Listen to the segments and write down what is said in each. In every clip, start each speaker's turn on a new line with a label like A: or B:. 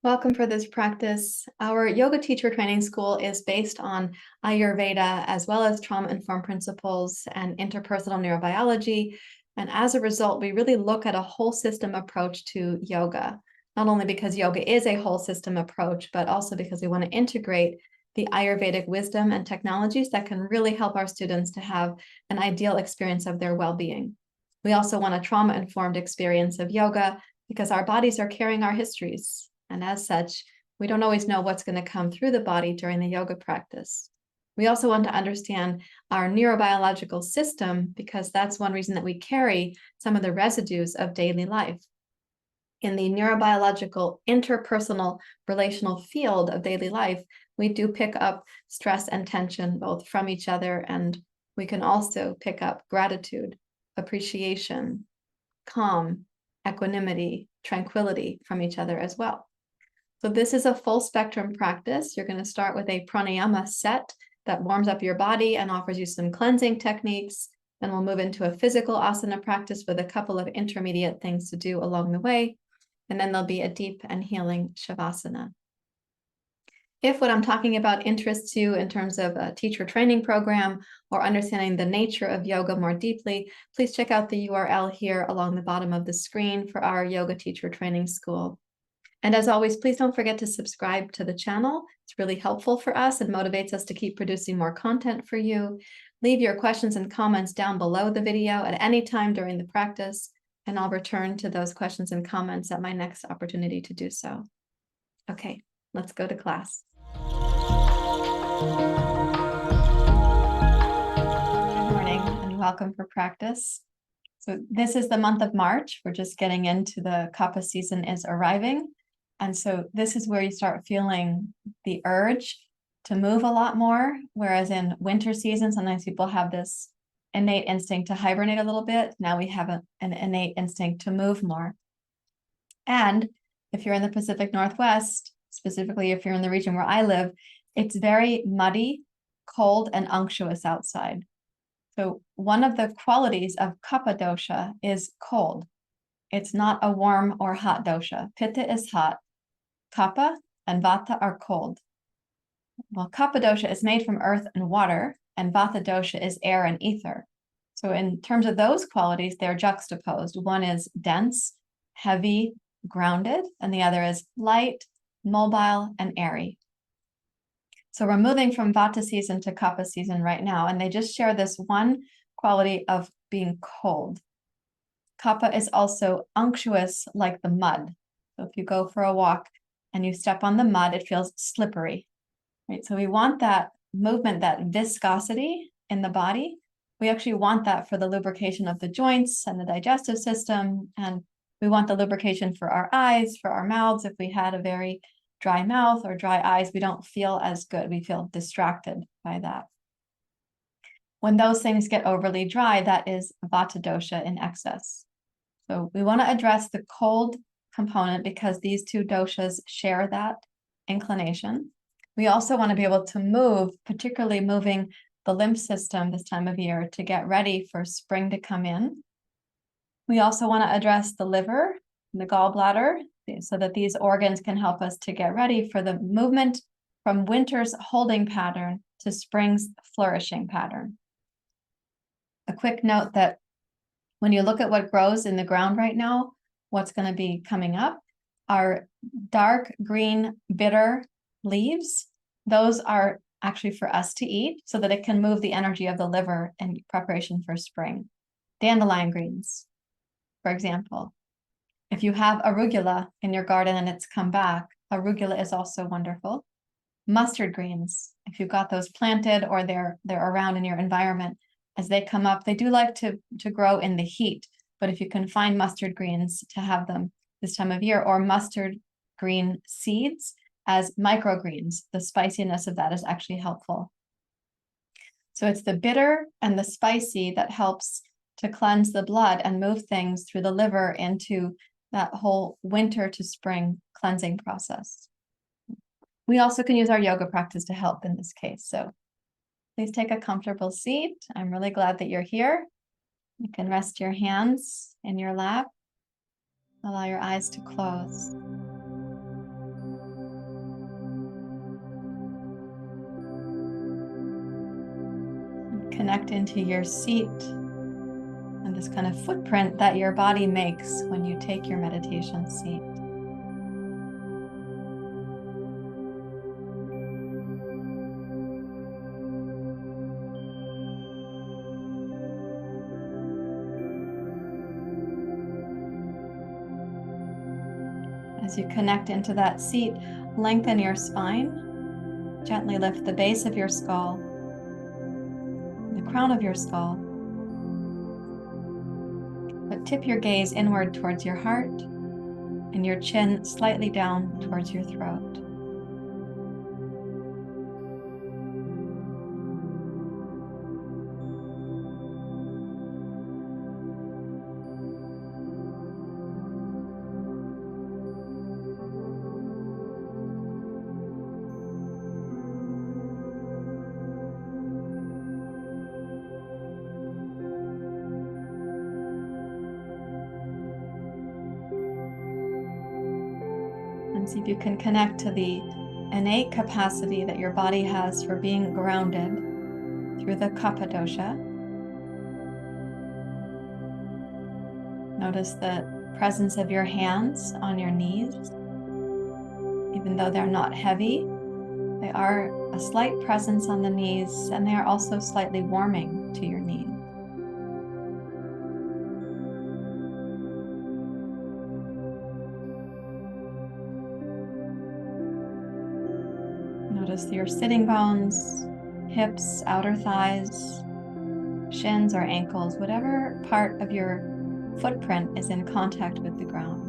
A: Welcome for this practice. Our yoga teacher training school is based on Ayurveda as well as trauma-informed principles and interpersonal neurobiology. And as a result, we really look at a whole system approach to yoga, not only because yoga is a whole system approach, but also because we want to integrate the Ayurvedic wisdom and technologies that can really help our students to have an ideal experience of their well-being. We also want a trauma-informed experience of yoga because our bodies are carrying our histories. And as such, we don't always know what's going to come through the body during the yoga practice. We also want to understand our neurobiological system because that's one reason that we carry some of the residues of daily life. In the neurobiological, interpersonal, relational field of daily life, we do pick up stress and tension both from each other, and we can also pick up gratitude, appreciation, calm, equanimity, tranquility from each other as well. So this is a full spectrum practice. You're going to start with a pranayama set that warms up your body and offers you some cleansing techniques. Then we'll move into a physical asana practice with a couple of intermediate things to do along the way. And then there'll be a deep and healing savasana. If what I'm talking about interests you in terms of a teacher training program or understanding the nature of yoga more deeply, please check out the URL here along the bottom of the screen for our yoga teacher training school. And as always, please don't forget to subscribe to the channel. It's really helpful for us and motivates us to keep producing more content for you. Leave your questions and comments down below the video at any time during the practice, and I'll return to those questions and comments at my next opportunity to do so. Okay, let's go to class. Good morning and welcome for practice. So this is the month of March. We're just getting into the kapha season is arriving. And so this is where you start feeling the urge to move a lot more, whereas in winter season, sometimes people have this innate instinct to hibernate a little bit. Now we have an innate instinct to move more. And if you're in the Pacific Northwest, specifically if you're in the region where I live, it's very muddy, cold, and unctuous outside. So one of the qualities of kapha dosha is cold. It's not a warm or hot dosha. Pitta is hot. Kapha and vata are cold. Well, kapha dosha is made from earth and water, and vata dosha is air and ether. So in terms of those qualities, they're juxtaposed. One is dense, heavy, grounded, and the other is light, mobile, and airy. So we're moving from vata season to kapha season right now, and they just share this one quality of being cold. Kapha is also unctuous like the mud. So if you go for a walk and you step on the mud, it feels slippery, right? So we want that movement, that viscosity in the body. We actually want that for the lubrication of the joints and the digestive system. And we want the lubrication for our eyes, for our mouths. If we had a very dry mouth or dry eyes, we don't feel as good. We feel distracted by that. When those things get overly dry, that is vata dosha in excess. So we want to address the cold component because these two doshas share that inclination. We also want to be able to move, particularly moving the lymph system this time of year to get ready for spring to come in. We also want to address the liver and the gallbladder so that these organs can help us to get ready for the movement from winter's holding pattern to spring's flourishing pattern. A quick note that when you look at what grows in the ground right now, what's going to be coming up are dark green, bitter leaves. Those are actually for us to eat so that it can move the energy of the liver in preparation for spring. Dandelion greens, for example. If you have arugula in your garden and it's come back, arugula is also wonderful. Mustard greens, if you've got those planted or they're around in your environment, as they come up, they do like to grow in the heat. But if you can find mustard greens to have them this time of year, or mustard green seeds as microgreens, the spiciness of that is actually helpful. So it's the bitter and the spicy that helps to cleanse the blood and move things through the liver into that whole winter to spring cleansing process. We also can use our yoga practice to help in this case. So please take a comfortable seat. I'm really glad that you're here. You can rest your hands in your lap. Allow your eyes to close. connect into your seat and this kind of footprint that your body makes when you take your meditation seat. As you connect into that seat, lengthen your spine. Gently lift the base of your skull, the crown of your skull. But tip your gaze inward towards your heart and your chin slightly down towards your throat. And see if you can connect to the innate capacity that your body has for being grounded through the kapha dosha. Notice the presence of your hands on your knees. Even though they're not heavy, they are a slight presence on the knees, and they are also slightly warming to your knees. Notice your sitting bones, hips, outer thighs, shins or ankles, whatever part of your footprint is in contact with the ground.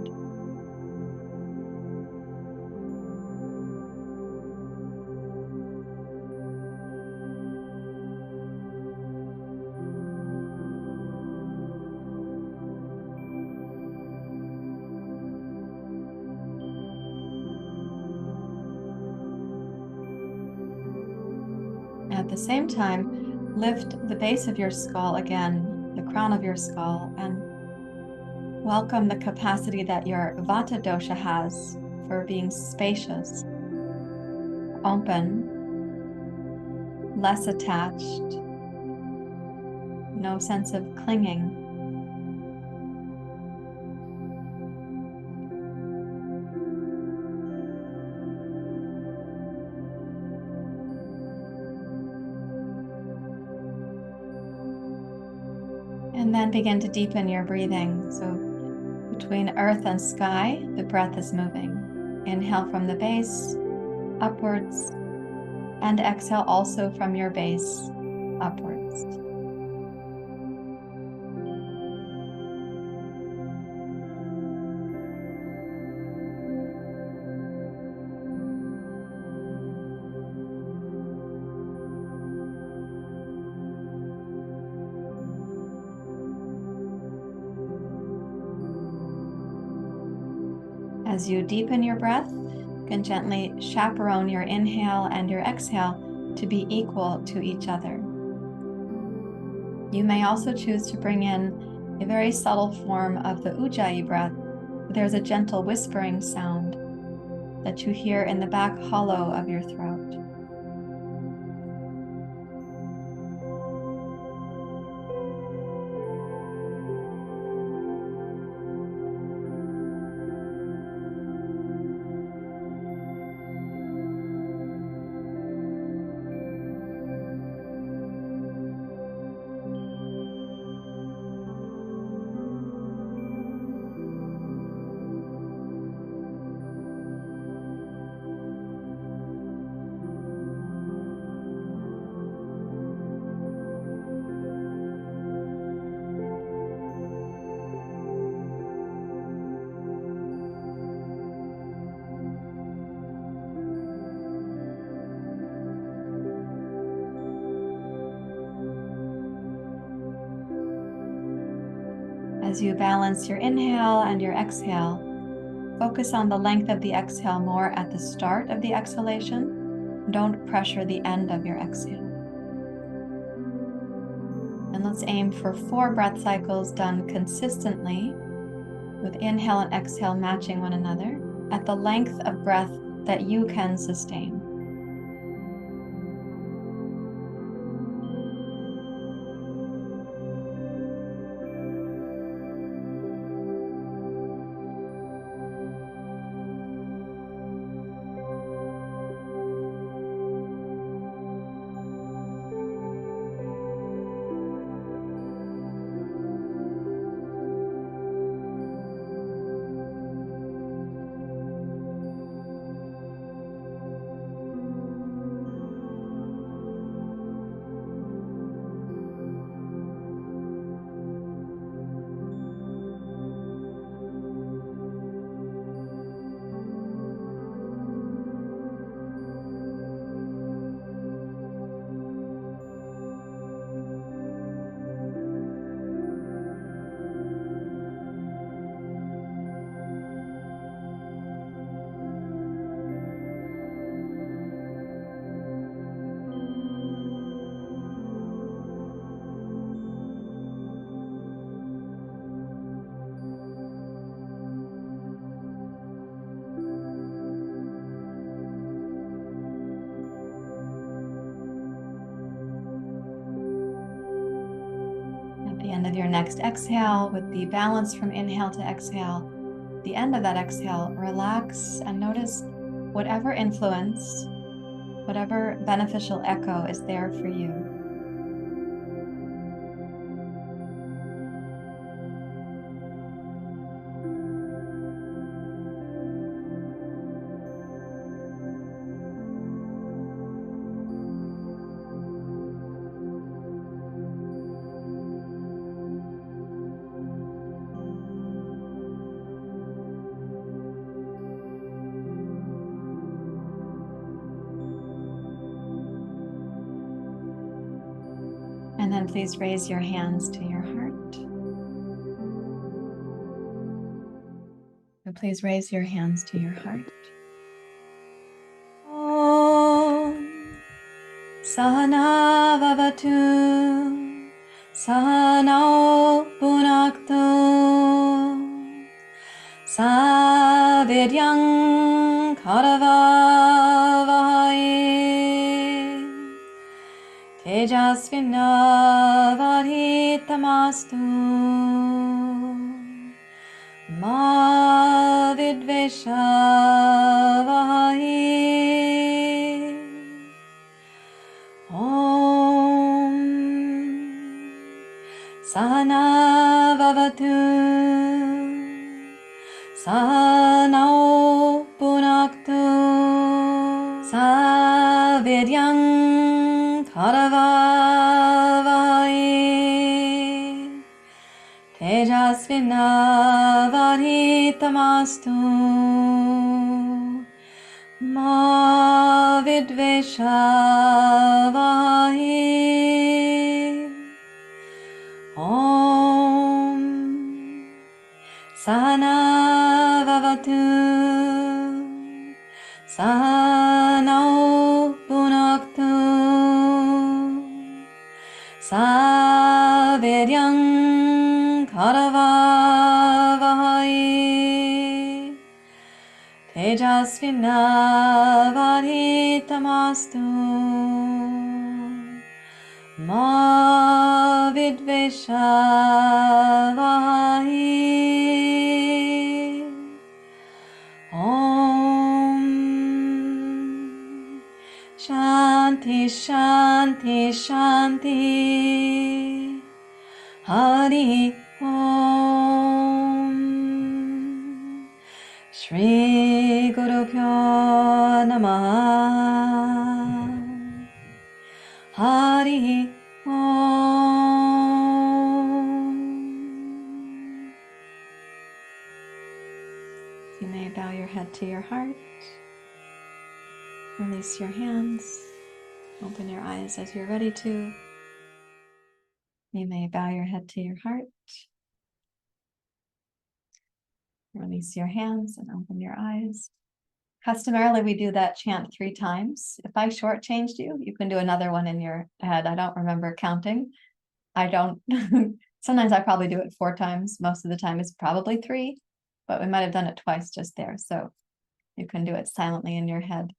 A: At the same time, lift the base of your skull again, the crown of your skull, and welcome the capacity that your vata dosha has for being spacious, open, less attached, no sense of clinging. And then begin to deepen your breathing. So between earth and sky, the breath is moving. Inhale from the base upwards, and exhale also from your base upwards. As you deepen your breath, you can gently chaperone your inhale and your exhale to be equal to each other. You may also choose to bring in a very subtle form of the ujjayi breath. There's a gentle whispering sound that you hear in the back hollow of your throat. As you balance your inhale and your exhale, focus on the length of the exhale more at the start of the exhalation. Don't pressure the end of your exhale. And let's aim for 4 breath cycles done consistently, with inhale and exhale matching one another at the length of breath that you can sustain. with your next exhale, with the balance from inhale to exhale, the end of that exhale, relax and notice whatever influence, whatever beneficial echo is there for you. And then please raise your hands to your heart. So please raise your hands to your heart. Om Sahana Vavatu Sahano Bhunaktu Savidyang Karavavai Tejasvinavadhitamastu Ma Vidveshavai Om Sahana Vavatu Sahano Bhunaktu Savidyang Karavavai Tejasvinavadhitamastu Ma Vidveshavai Om Sahana Vavatu Sahano Bhunaktu Savidyang Karavavai Tejasvinavadhitamastu Ma Vidveshavai Om Shanti Shanti Shanti Hari Om Shri Guru Pyo Namaha Hari Om. You may bow your head to your heart. Release your hands. Open your eyes as you're ready to. You may bow your head to your heart. Release your hands and open your eyes. Customarily, we do that chant 3 times. If I shortchanged you, you can do another one in your head. I don't remember counting. I don't. Sometimes I probably do it 4 times. Most of the time it's probably 3, but we might have done it twice just there. So you can do it silently in your head.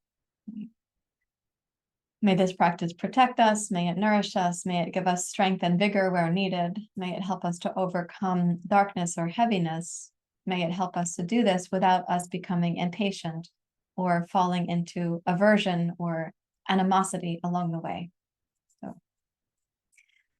A: May this practice protect us. May it nourish us. May it give us strength and vigor where needed. May it help us to overcome darkness or heaviness. May it help us to do this without us becoming impatient or falling into aversion or animosity along the way.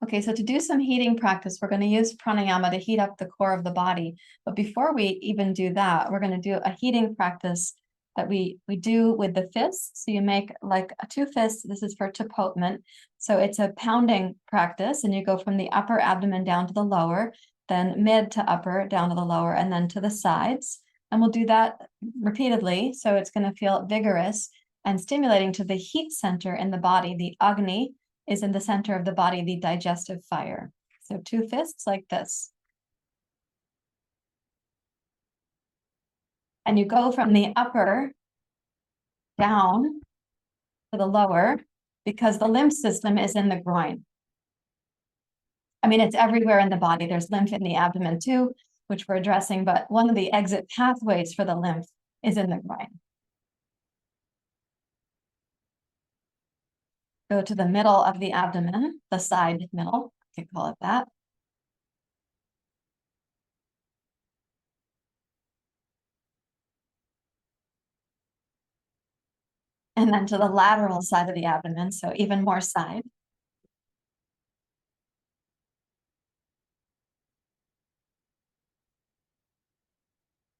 A: Okay, so to do some heating practice, we're going to use pranayama to heat up the core of the body. But before we even do that, we're going to do a heating practice that we do with the fists. So you make like 2 fists. This is for tapotment. So it's a pounding practice, and you go from the upper abdomen down to the lower, then mid to upper, down to the lower, and then to the sides. And we'll do that repeatedly. So it's going to feel vigorous and stimulating to the heat center in the body. The Agni is in the center of the body, the digestive fire. So 2 fists like this. And you go from the upper down to the lower because the lymph system is in the groin. I mean, it's everywhere in the body. There's lymph in the abdomen too, which we're addressing, but one of the exit pathways for the lymph is in the groin. Go to the middle of the abdomen, the side middle, you could call it that. And then to the lateral side of the abdomen, so even more side.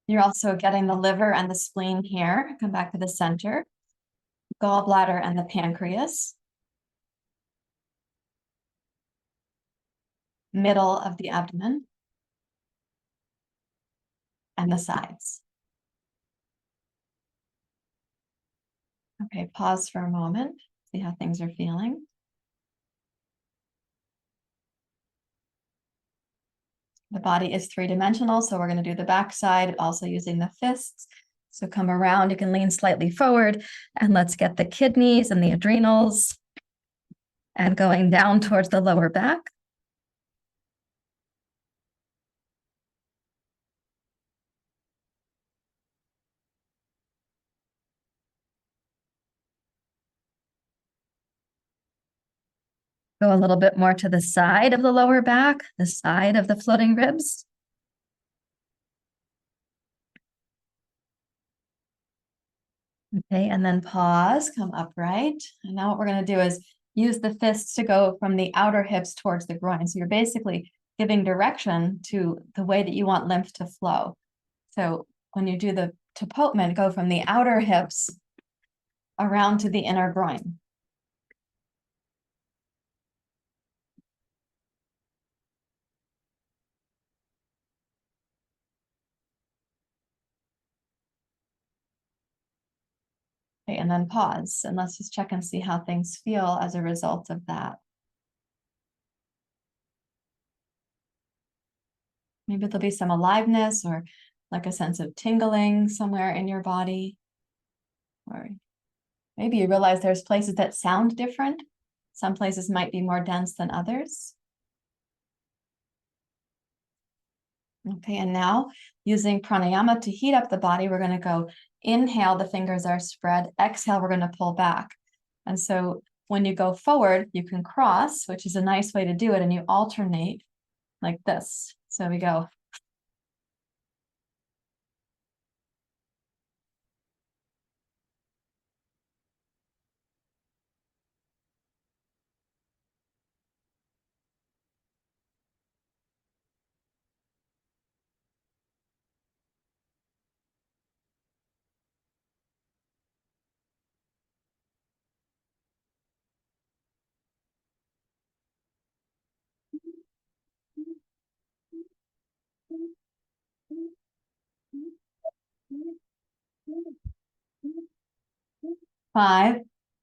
A: You're also getting the liver and the spleen here. Come back to the center. Gallbladder and the pancreas. Middle of the abdomen. And the sides. Okay, pause for a moment. See how things are feeling. The body is three-dimensional, so we're going to do the back side, also using the fists. So come around, you can lean slightly forward, and let's get the kidneys and the adrenals, and going down towards the lower back. Go a little bit more to the side of the lower back, the side of the floating ribs. Okay, and then pause, come upright. And now what we're going to do is use the fists to go from the outer hips towards the groin. So you're basically giving direction to the way that you want lymph to flow. So when you do the tapotment, go from the outer hips around to the inner groin. Okay, and then pause, and let's just check and see how things feel as a result of that. Maybe there'll be some aliveness or like a sense of tingling somewhere in your body. Or maybe you realize there's places that sound different. Some places might be more dense than others. Okay, and now using pranayama to heat up the body, we're going to go inhale, the fingers are spread. Exhale, we're going to pull back. And so when you go forward, you can cross, which is a nice way to do it, and you alternate like this. So we go. Five,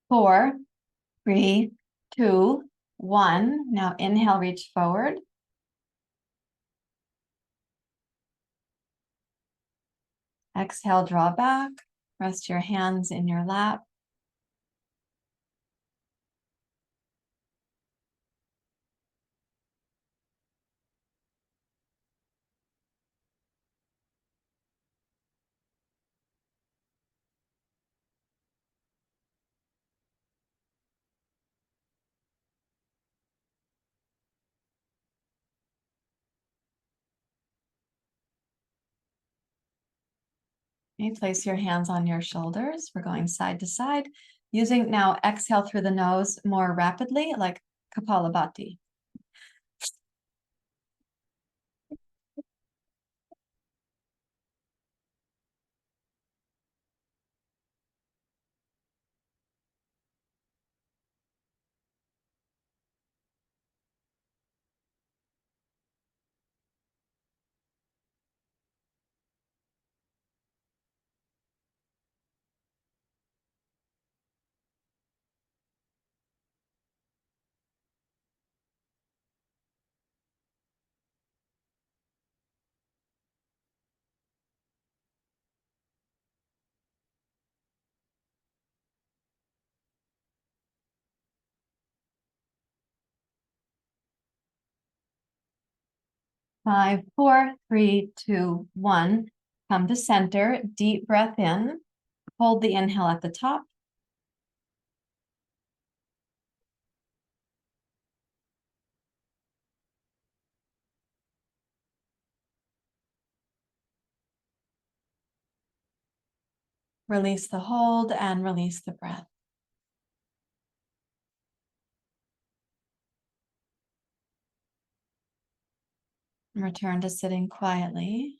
A: four, three, two, one. Now inhale, reach forward. Exhale, draw back. Rest your hands in your lap. Okay, place your hands on your shoulders. We're going side to side. Using now exhale through the nose more rapidly, like Kapalabhati. 5, 4, 3, 2, 1. Come to center, deep breath in. Hold the inhale at the top. Release the hold and release the breath. And return to sitting quietly.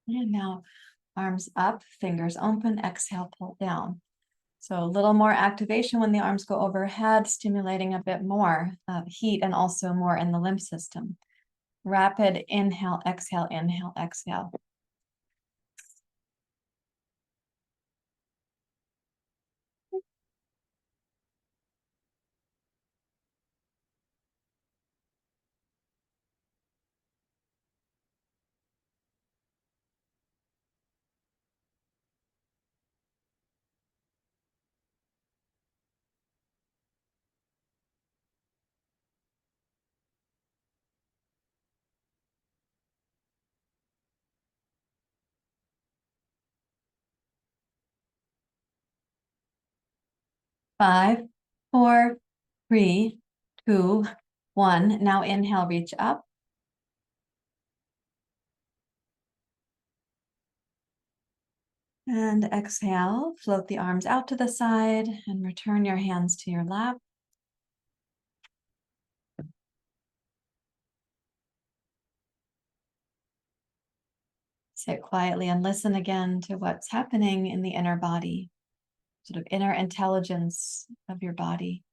A: And now arms up, fingers open, exhale, pull down. So a little more activation when the arms go overhead, stimulating a bit more heat and also more in the lymph system. Rapid inhale, exhale, inhale, exhale. Five, four, three, two, one. Now inhale, reach up. And exhale, float the arms out to the side and return your hands to your lap. Sit quietly and listen again to what's happening in the inner body, sort of inner intelligence of your body.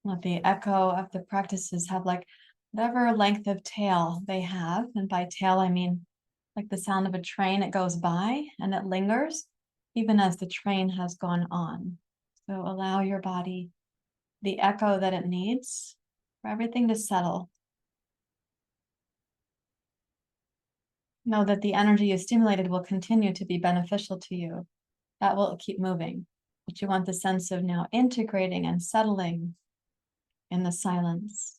A: Let the echo of the practices have like whatever length of tail they have. And by tail, I mean like the sound of a train. It goes by and it lingers even as the train has gone on. So allow your body the echo that it needs for everything to settle. Know that the energy you stimulated will continue to be beneficial to you. That will keep moving. But you want the sense of now integrating and settling in the silence.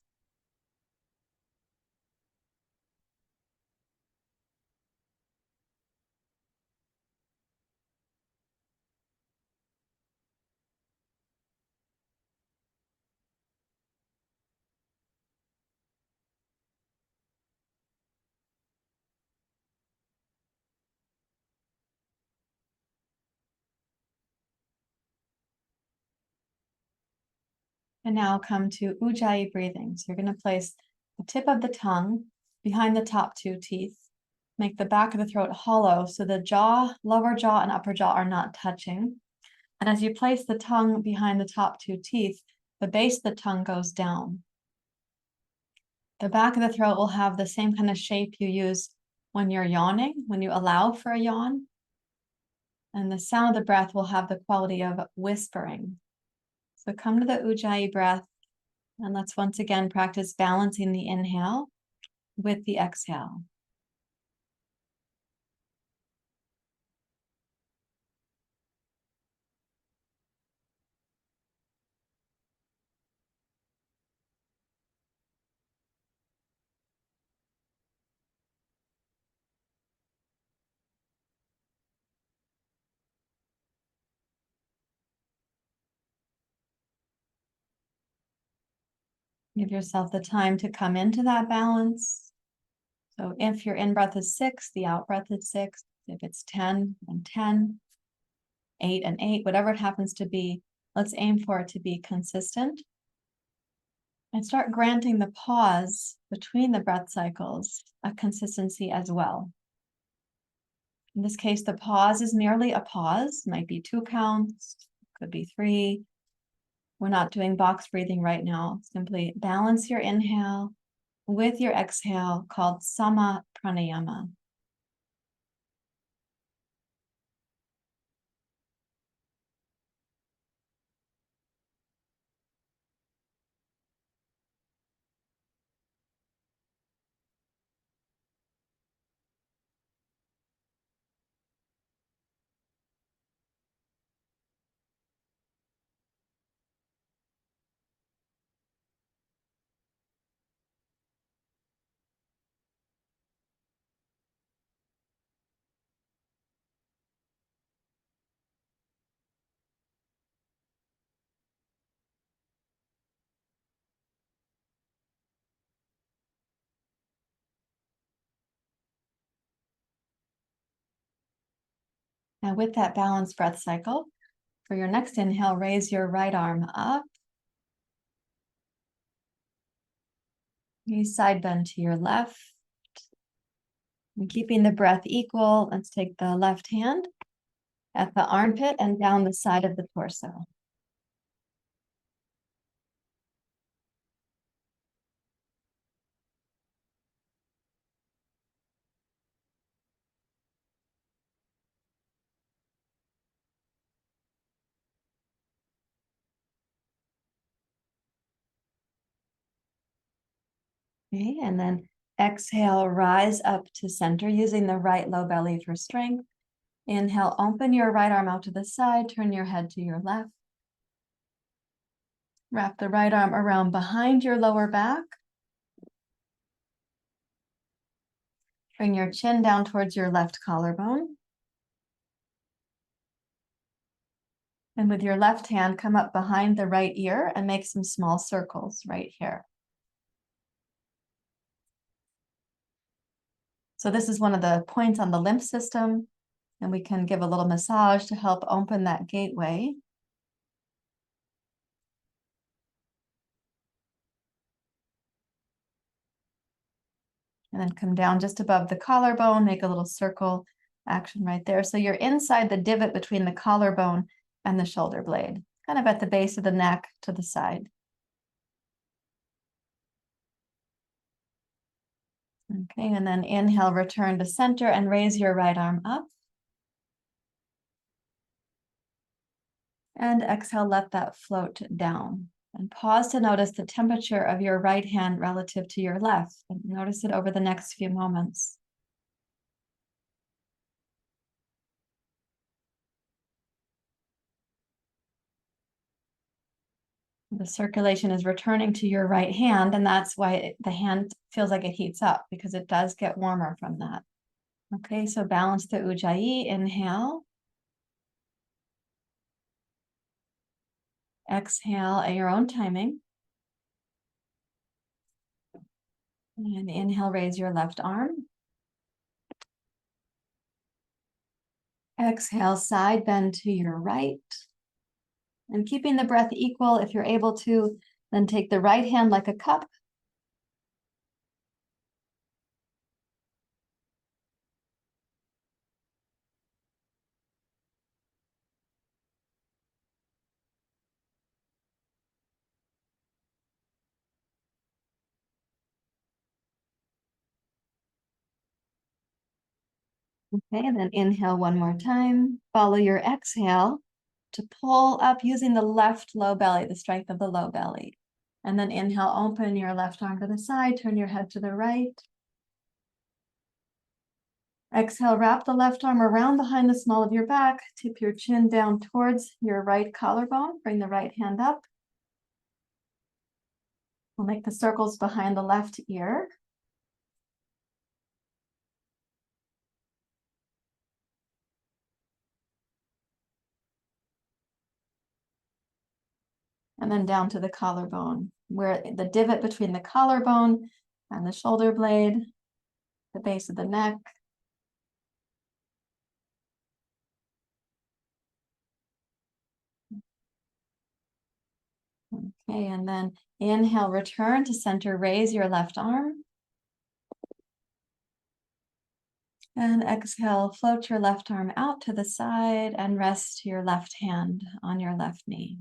A: And now come to Ujjayi breathing. So you're going to place the tip of the tongue behind the top two teeth. Make the back of the throat hollow so the jaw, lower jaw, and upper jaw are not touching. And as you place the tongue behind the top two teeth, the base of the tongue goes down. The back of the throat will have the same kind of shape you use when you're yawning, when you allow for a yawn. And the sound of the breath will have the quality of whispering. So come to the Ujjayi breath, and let's once again practice balancing the inhale with the exhale. Give yourself the time to come into that balance. So if your in-breath is 6, the out-breath is 6. If it's 10 and 10, 8 and 8, whatever it happens to be, let's aim for it to be consistent. And start granting the pause between the breath cycles a consistency as well. In this case, the pause is merely a pause, might be 2 counts, could be 3. We're not doing box breathing right now. Simply balance your inhale with your exhale, called sama pranayama. Now with that balanced breath cycle, for your next inhale, raise your right arm up. You side bend to your left. And keeping the breath equal, let's take the left hand at the armpit and down the side of the torso. Okay, and then exhale, rise up to center using the right low belly for strength. Inhale, open your right arm out to the side, turn your head to your left. Wrap the right arm around behind your lower back. Bring your chin down towards your left collarbone. And with your left hand, come up behind the right ear and make some small circles right here. So this is one of the points on the lymph system, and we can give a little massage to help open that gateway. And then come down just above the collarbone, make a little circle action right there. So you're inside the divot between the collarbone and the shoulder blade, kind of at the base of the neck to the side. Okay, and then inhale, return to center and raise your right arm up. And exhale, let that float down. And pause to notice the temperature of your right hand relative to your left. And notice it over the next few moments. The circulation is returning to your right hand, and that's why the hand feels like it heats up, because it does get warmer from that. Okay, so balance the Ujjayi. Inhale. Exhale at your own timing. And inhale, raise your left arm. Exhale, side bend to your right. And keeping the breath equal, if you're able to, then take the right hand like a cup. Okay, and then inhale one more time. Follow your exhale to pull up using the left low belly, the strength of the low belly. And then inhale, open your left arm to the side, turn your head to the right. Exhale, wrap the left arm around behind the small of your back, tip your chin down towards your right collarbone, bring the right hand up. We'll make the circles behind the left ear. And then down to the collarbone, where the divot between the collarbone and the shoulder blade, the base of the neck. Okay, and then inhale, return to center, raise your left arm. And exhale, float your left arm out to the side and rest your left hand on your left knee.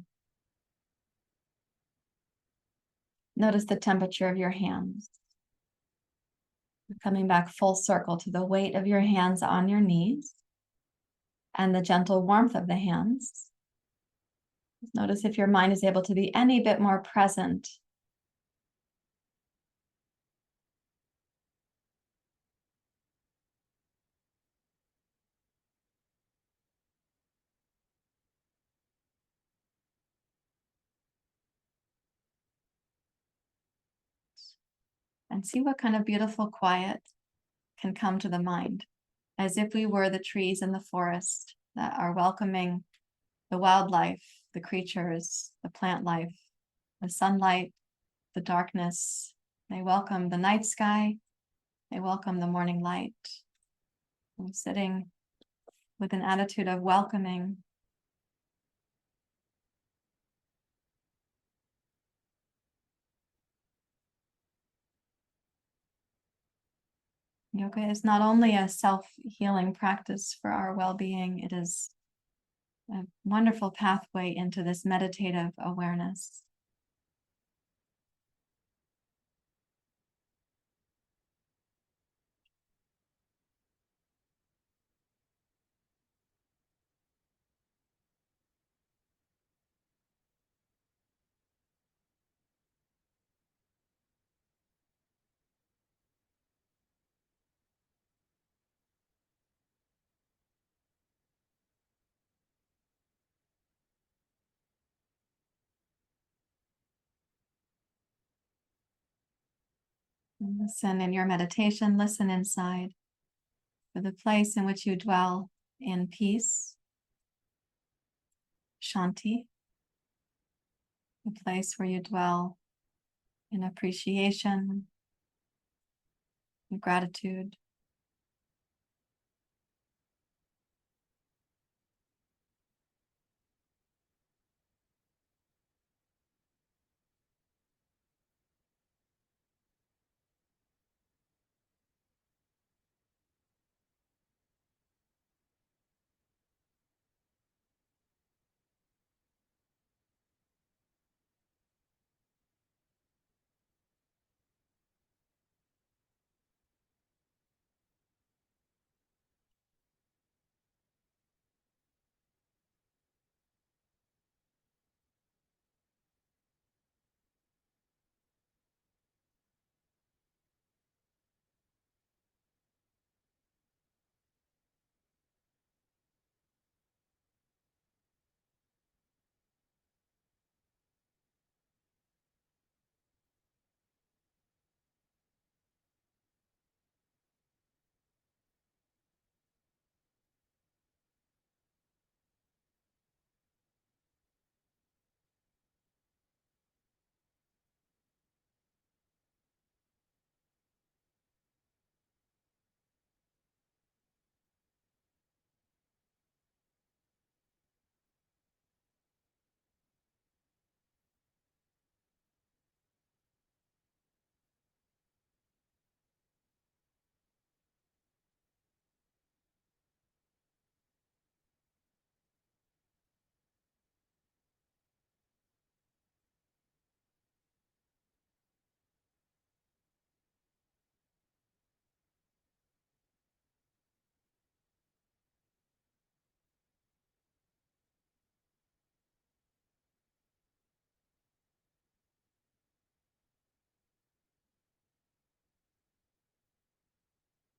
A: Notice the temperature of your hands. Coming back full circle to the weight of your hands on your knees and the gentle warmth of the hands. Notice if your mind is able to be any bit more present. And see what kind of beautiful quiet can come to the mind, as if we were the trees in the forest that are welcoming the wildlife, the creatures, the plant life, the sunlight, the darkness. They welcome the night sky. They welcome the morning light. I'm sitting with an attitude of welcoming. Yoga is not only a self-healing practice for our well-being, it is a wonderful pathway into this meditative awareness. And listen in your meditation, listen inside for the place in which you dwell in peace, shanti, the place where you dwell in appreciation, in gratitude.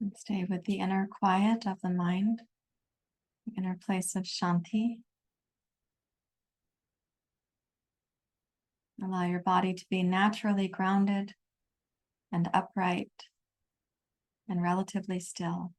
A: And stay with the inner quiet of the mind, the inner place of shanti. Allow your body to be naturally grounded and upright and relatively still.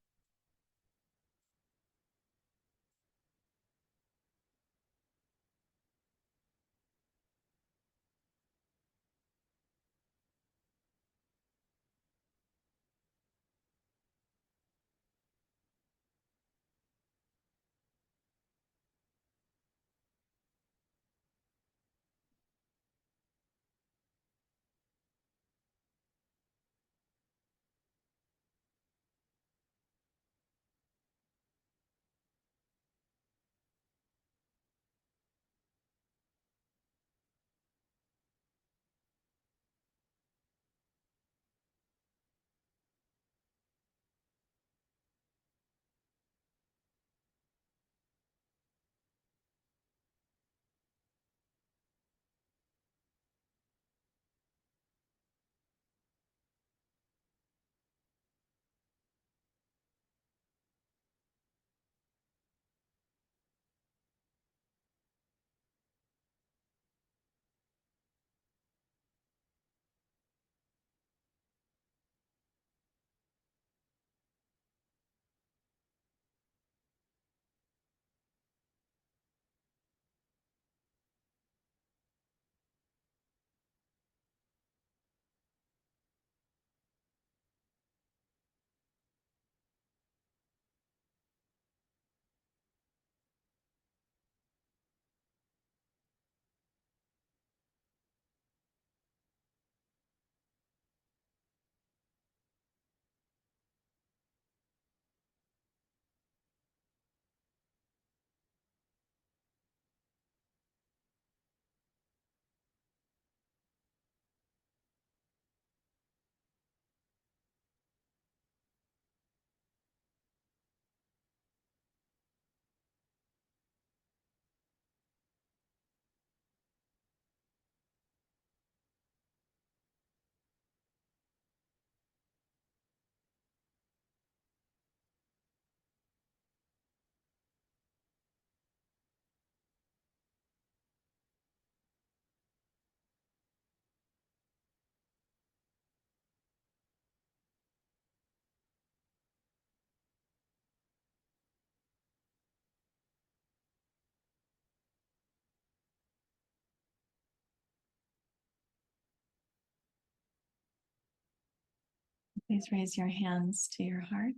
A: Please raise your hands to your heart.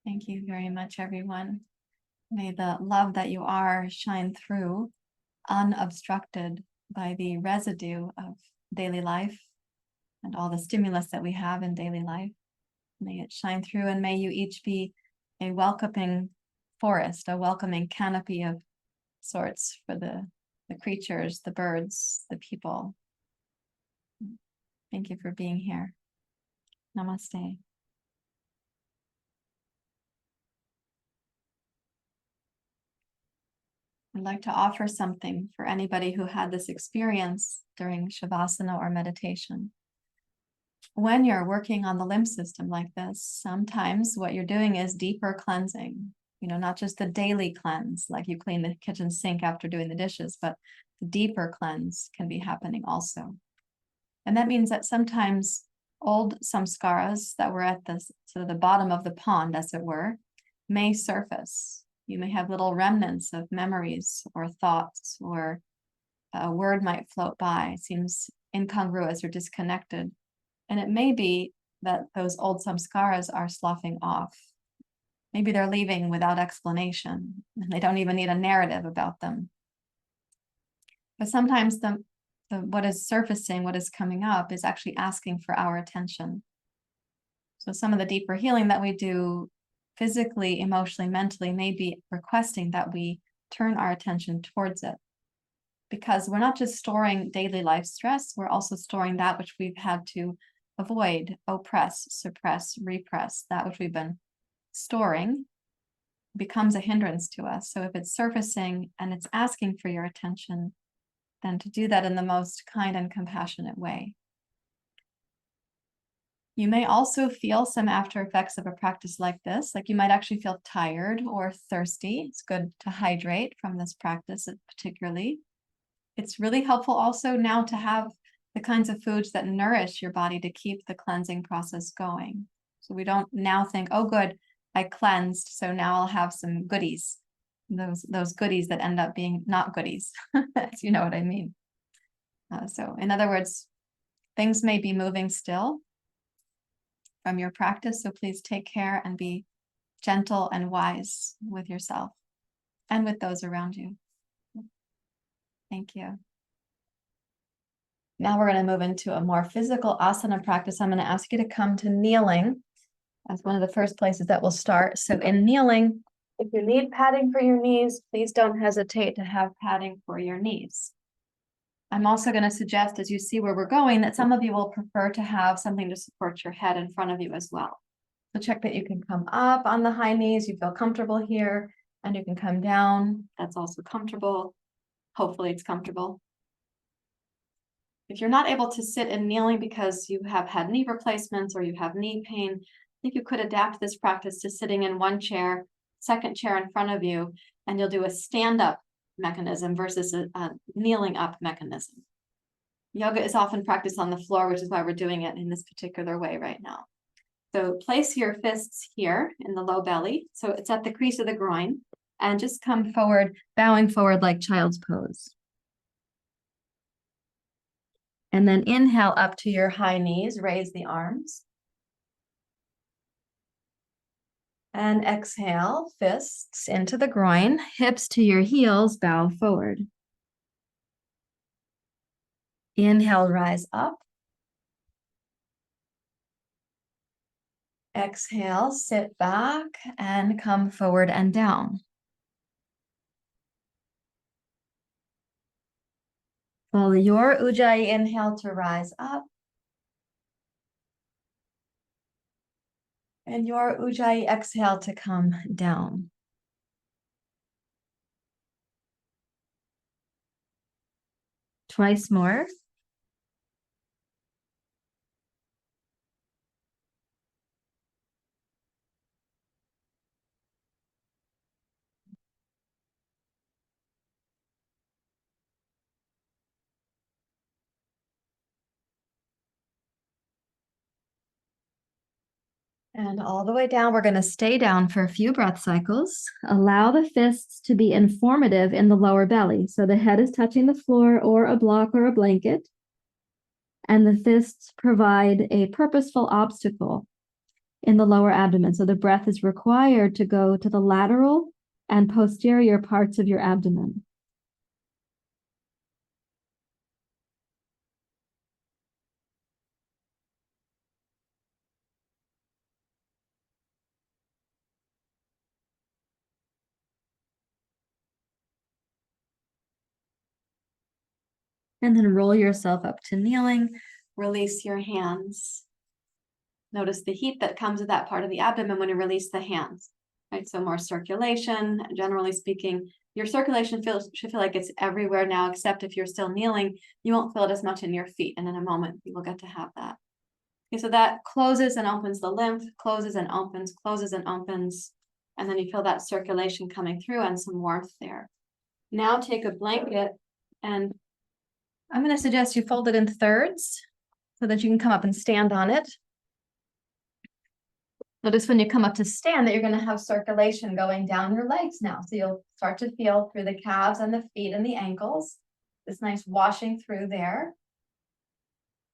A: Thank you very much, everyone. May the love that you are shine through, unobstructed by the residue of daily life and all the stimulus that we have in daily life. May it shine through, and may you each be a welcoming forest, a welcoming canopy of sorts for the creatures, the birds, the people. Thank you for being here. Namaste. I'd like to offer something for anybody who had this experience during Shavasana or meditation. When you're working on the lymph system like this, sometimes what you're doing is deeper cleansing, not just the daily cleanse, like you clean the kitchen sink after doing the dishes, but the deeper cleanse can be happening also. And that means that sometimes old samskaras that were at the sort of the bottom of the pond, as it were, may surface. You may have little remnants of memories or thoughts, or a word might float by. It seems incongruous or disconnected. And it may be that those old samskaras are sloughing off. Maybe they're leaving without explanation, and they don't even need a narrative about them. But sometimes what is surfacing, what is coming up, is actually asking for our attention. So some of the deeper healing that we do physically, emotionally, mentally may be requesting that we turn our attention towards it. Because we're not just storing daily life stress, we're also storing that which we've had to avoid, oppress, suppress, repress. That which we've been storing becomes a hindrance to us. So if it's surfacing and it's asking for your attention, then to do that in the most kind and compassionate way. You may also feel some after effects of a practice like this, like you might actually feel tired or thirsty. It's good to hydrate from this practice particularly. It's really helpful also now to have the kinds of foods that nourish your body to keep the cleansing process going. So we don't now think, oh, good, I cleansed, so now I'll have some goodies. Those goodies that end up being not goodies, if you know what I mean. So in other words, things may be moving still from your practice, so please take care and be gentle and wise with yourself and with those around you. Thank you. Now we're going to move into a more physical asana practice. I'm going to ask you to come to kneeling as one of the first places that we'll start. So in kneeling, if you need padding for your knees, please don't hesitate to have padding for your knees. I'm also going to suggest, as you see where we're going, that some of you will prefer to have something to support your head in front of you as well. So check that you can come up on the high knees, you feel comfortable here, and you can come down. That's also comfortable. Hopefully it's comfortable. If you're not able to sit in kneeling because you have had knee replacements or you have knee pain, I think you could adapt this practice to sitting in one chair, second chair in front of you, and you'll do a stand-up mechanism versus a kneeling up mechanism. Yoga is often practiced on the floor, which is why we're doing it in this particular way right now. So place your fists here in the low belly. So it's at the crease of the groin, and just come forward, bowing forward like child's pose. And then inhale up to your high knees, raise the arms. And exhale, fists into the groin, hips to your heels, bow forward. Inhale, rise up. Exhale, sit back and come forward and down. Follow your Ujjayi inhale to rise up. And your Ujjayi exhale to come down. Twice more. And all the way down, we're going to stay down for a few breath cycles. Allow the fists to be informative in the lower belly. So the head is touching the floor or a block or a blanket. And the fists provide a purposeful obstacle in the lower abdomen. So the breath is required to go to the lateral and posterior parts of your abdomen. And then roll yourself up to kneeling. Release your hands. Notice the heat that comes with that part of the abdomen when you release the hands. Right, so more circulation. Generally speaking, your circulation should feel like it's everywhere now, except if you're still kneeling, you won't feel it as much in your feet. And in a moment, you will get to have that. Okay, so that closes and opens the lymph, closes and opens, closes and opens. And then you feel that circulation coming through and some warmth there. Now take a blanket, and I'm going to suggest you fold it in thirds so that you can come up and stand on it. Notice when you come up to stand that you're going to have circulation going down your legs now. So you'll start to feel through the calves and the feet and the ankles, this nice washing through there.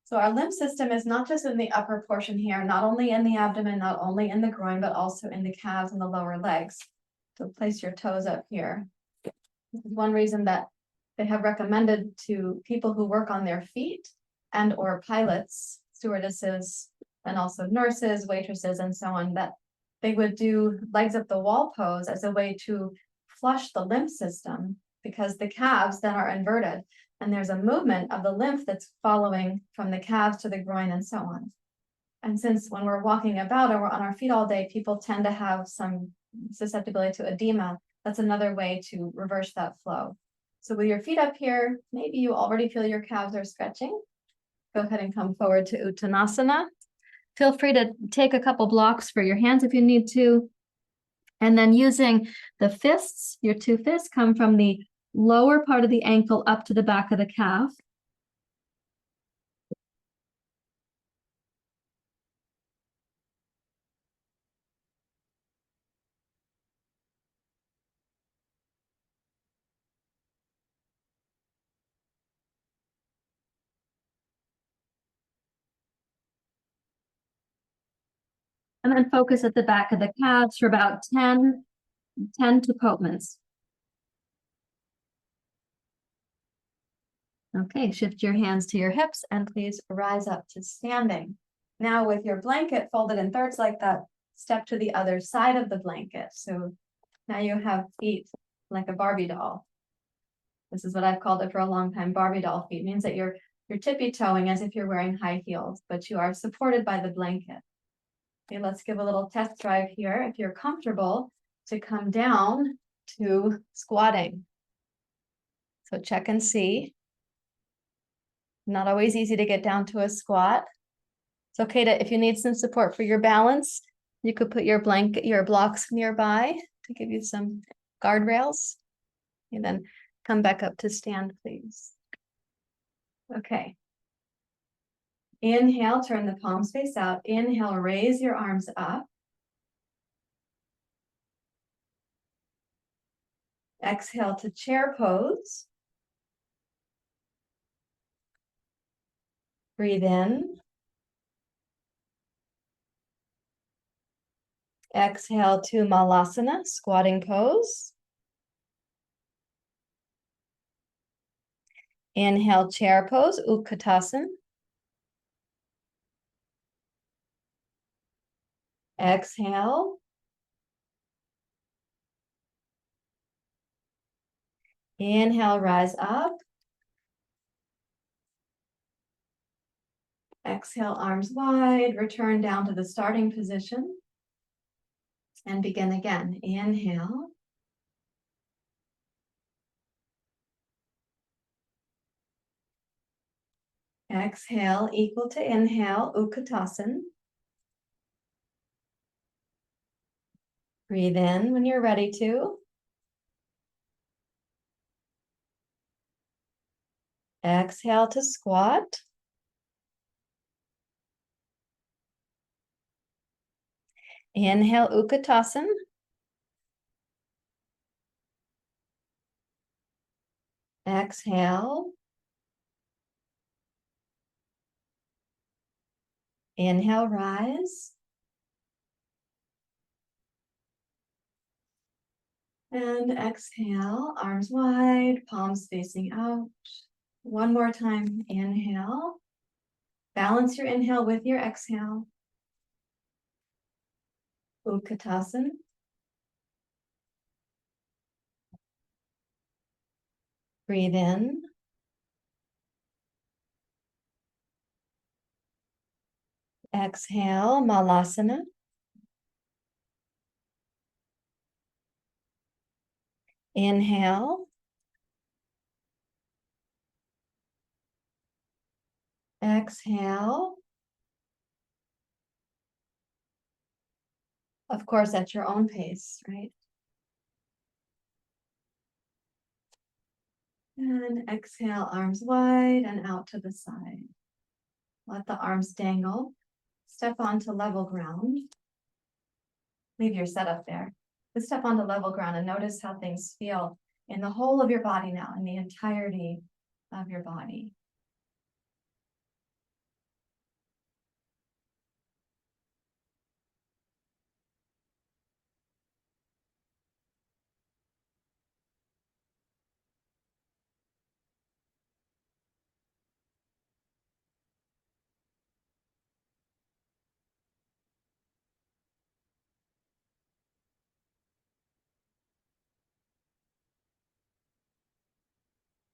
A: So our lymph system is not just in the upper portion here, not only in the abdomen, not only in the groin, but also in the calves and the lower legs. So place your toes up here. This is one reason that they have recommended to people who work on their feet and or pilots, stewardesses, and also nurses, waitresses, and so on, that they would do legs up the wall pose as a way to flush the lymph system, because the calves then are inverted and there's a movement of the lymph that's following from the calves to the groin and so on. And since when we're walking about or we're on our feet all day, people tend to have some susceptibility to edema, that's another way to reverse that flow. So with your feet up here, maybe you already feel your calves are stretching. Go ahead and come forward to Uttanasana. Feel free to take a couple blocks for your hands if you need to. And then using the fists, your two fists come from the lower part of the ankle up to the back of the calf. And then focus at the back of the calves for about 10 Tupotmans. Okay, shift your hands to your hips and please rise up to standing. Now with your blanket folded in thirds like that, step to the other side of the blanket. So now you have feet like a Barbie doll. This is what I've called it for a long time, Barbie doll feet. It means that you're tippy-toeing as if you're wearing high heels, but you are supported by the blanket. Okay, let's give a little test drive here. If you're comfortable, to come down to squatting. So check and see. Not always easy to get down to a squat. It's okay to, if you need some support for your balance, you could put your blanket, your blocks nearby to give you some guardrails. And then come back up to stand, please. Okay. Inhale, turn the palms face out. Inhale, raise your arms up. Exhale to chair pose. Breathe in. Exhale to malasana, squatting pose. Inhale, chair pose, utkatasana. Exhale. Inhale, rise up. Exhale, arms wide, return down to the starting position. And begin again. Inhale. Exhale, equal to inhale, utkatasana. Breathe in when you're ready to. Exhale to squat. Inhale, Utkatasana. Exhale. Inhale, rise. And exhale, arms wide, palms facing out. One more time, inhale. Balance your inhale with your exhale. Utkatasana. Breathe in. Exhale, Malasana. Inhale. Exhale. Of course, at your own pace, right? And exhale, arms wide and out to the side. Let the arms dangle. Step onto level ground. Leave your setup there. Let's step onto level ground and notice how things feel in the whole of your body now, in the entirety of your body.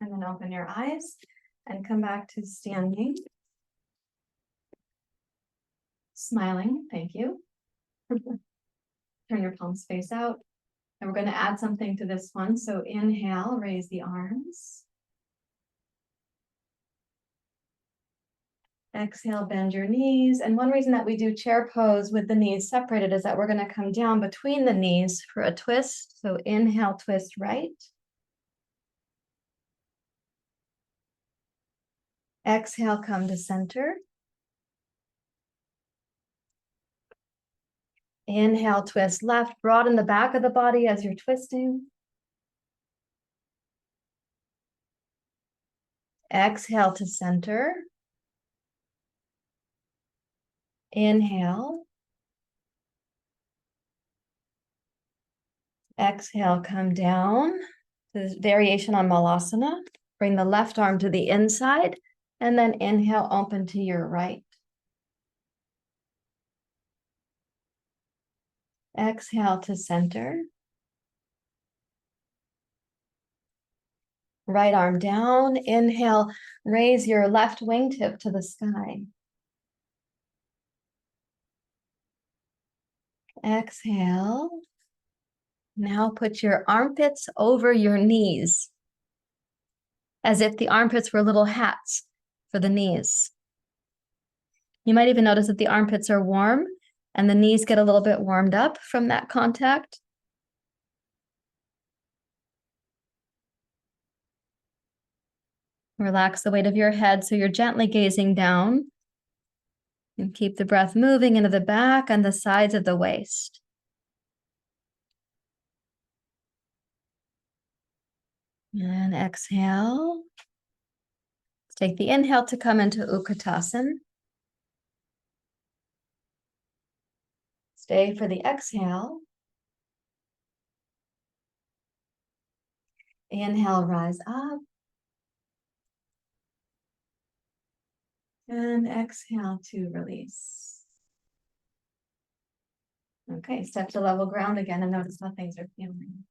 A: And then open your eyes and come back to standing. Smiling, thank you. Turn your palms face out. And we're going to add something to this one. So inhale, raise the arms. Exhale, bend your knees. And one reason that we do chair pose with the knees separated is that we're going to come down between the knees for a twist. So inhale, twist right. Exhale, come to center. Inhale, twist left. Broaden the back of the body as you're twisting. Exhale to center. Inhale. Exhale, come down. This variation on Malasana. Bring the left arm to the inside, and then inhale, open to your right. Exhale to center. Right arm down. Inhale, raise your left wingtip to the sky. Exhale. Now put your armpits over your knees, as if the armpits were little hats for the knees. You might even notice that the armpits are warm and the knees get a little bit warmed up from that contact. Relax the weight of your head so you're gently gazing down. And keep the breath moving into the back and the sides of the waist. And exhale. Take the inhale to come into Utkatasana. Stay for the exhale. Inhale, rise up. And exhale to release. Okay, step to level ground again and notice how things are feeling.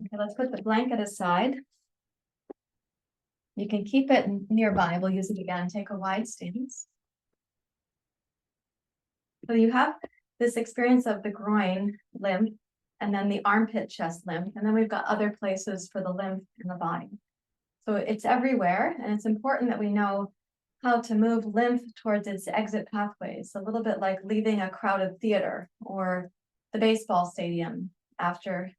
A: Okay, let's put the blanket aside. You can keep it nearby. We'll use it again. Take a wide stance. So you have this experience of the groin lymph and then the armpit chest lymph. And then we've got other places for the lymph in the body. So it's everywhere. And it's important that we know how to move lymph towards its exit pathways, a little bit like leaving a crowded theater or the baseball stadium after.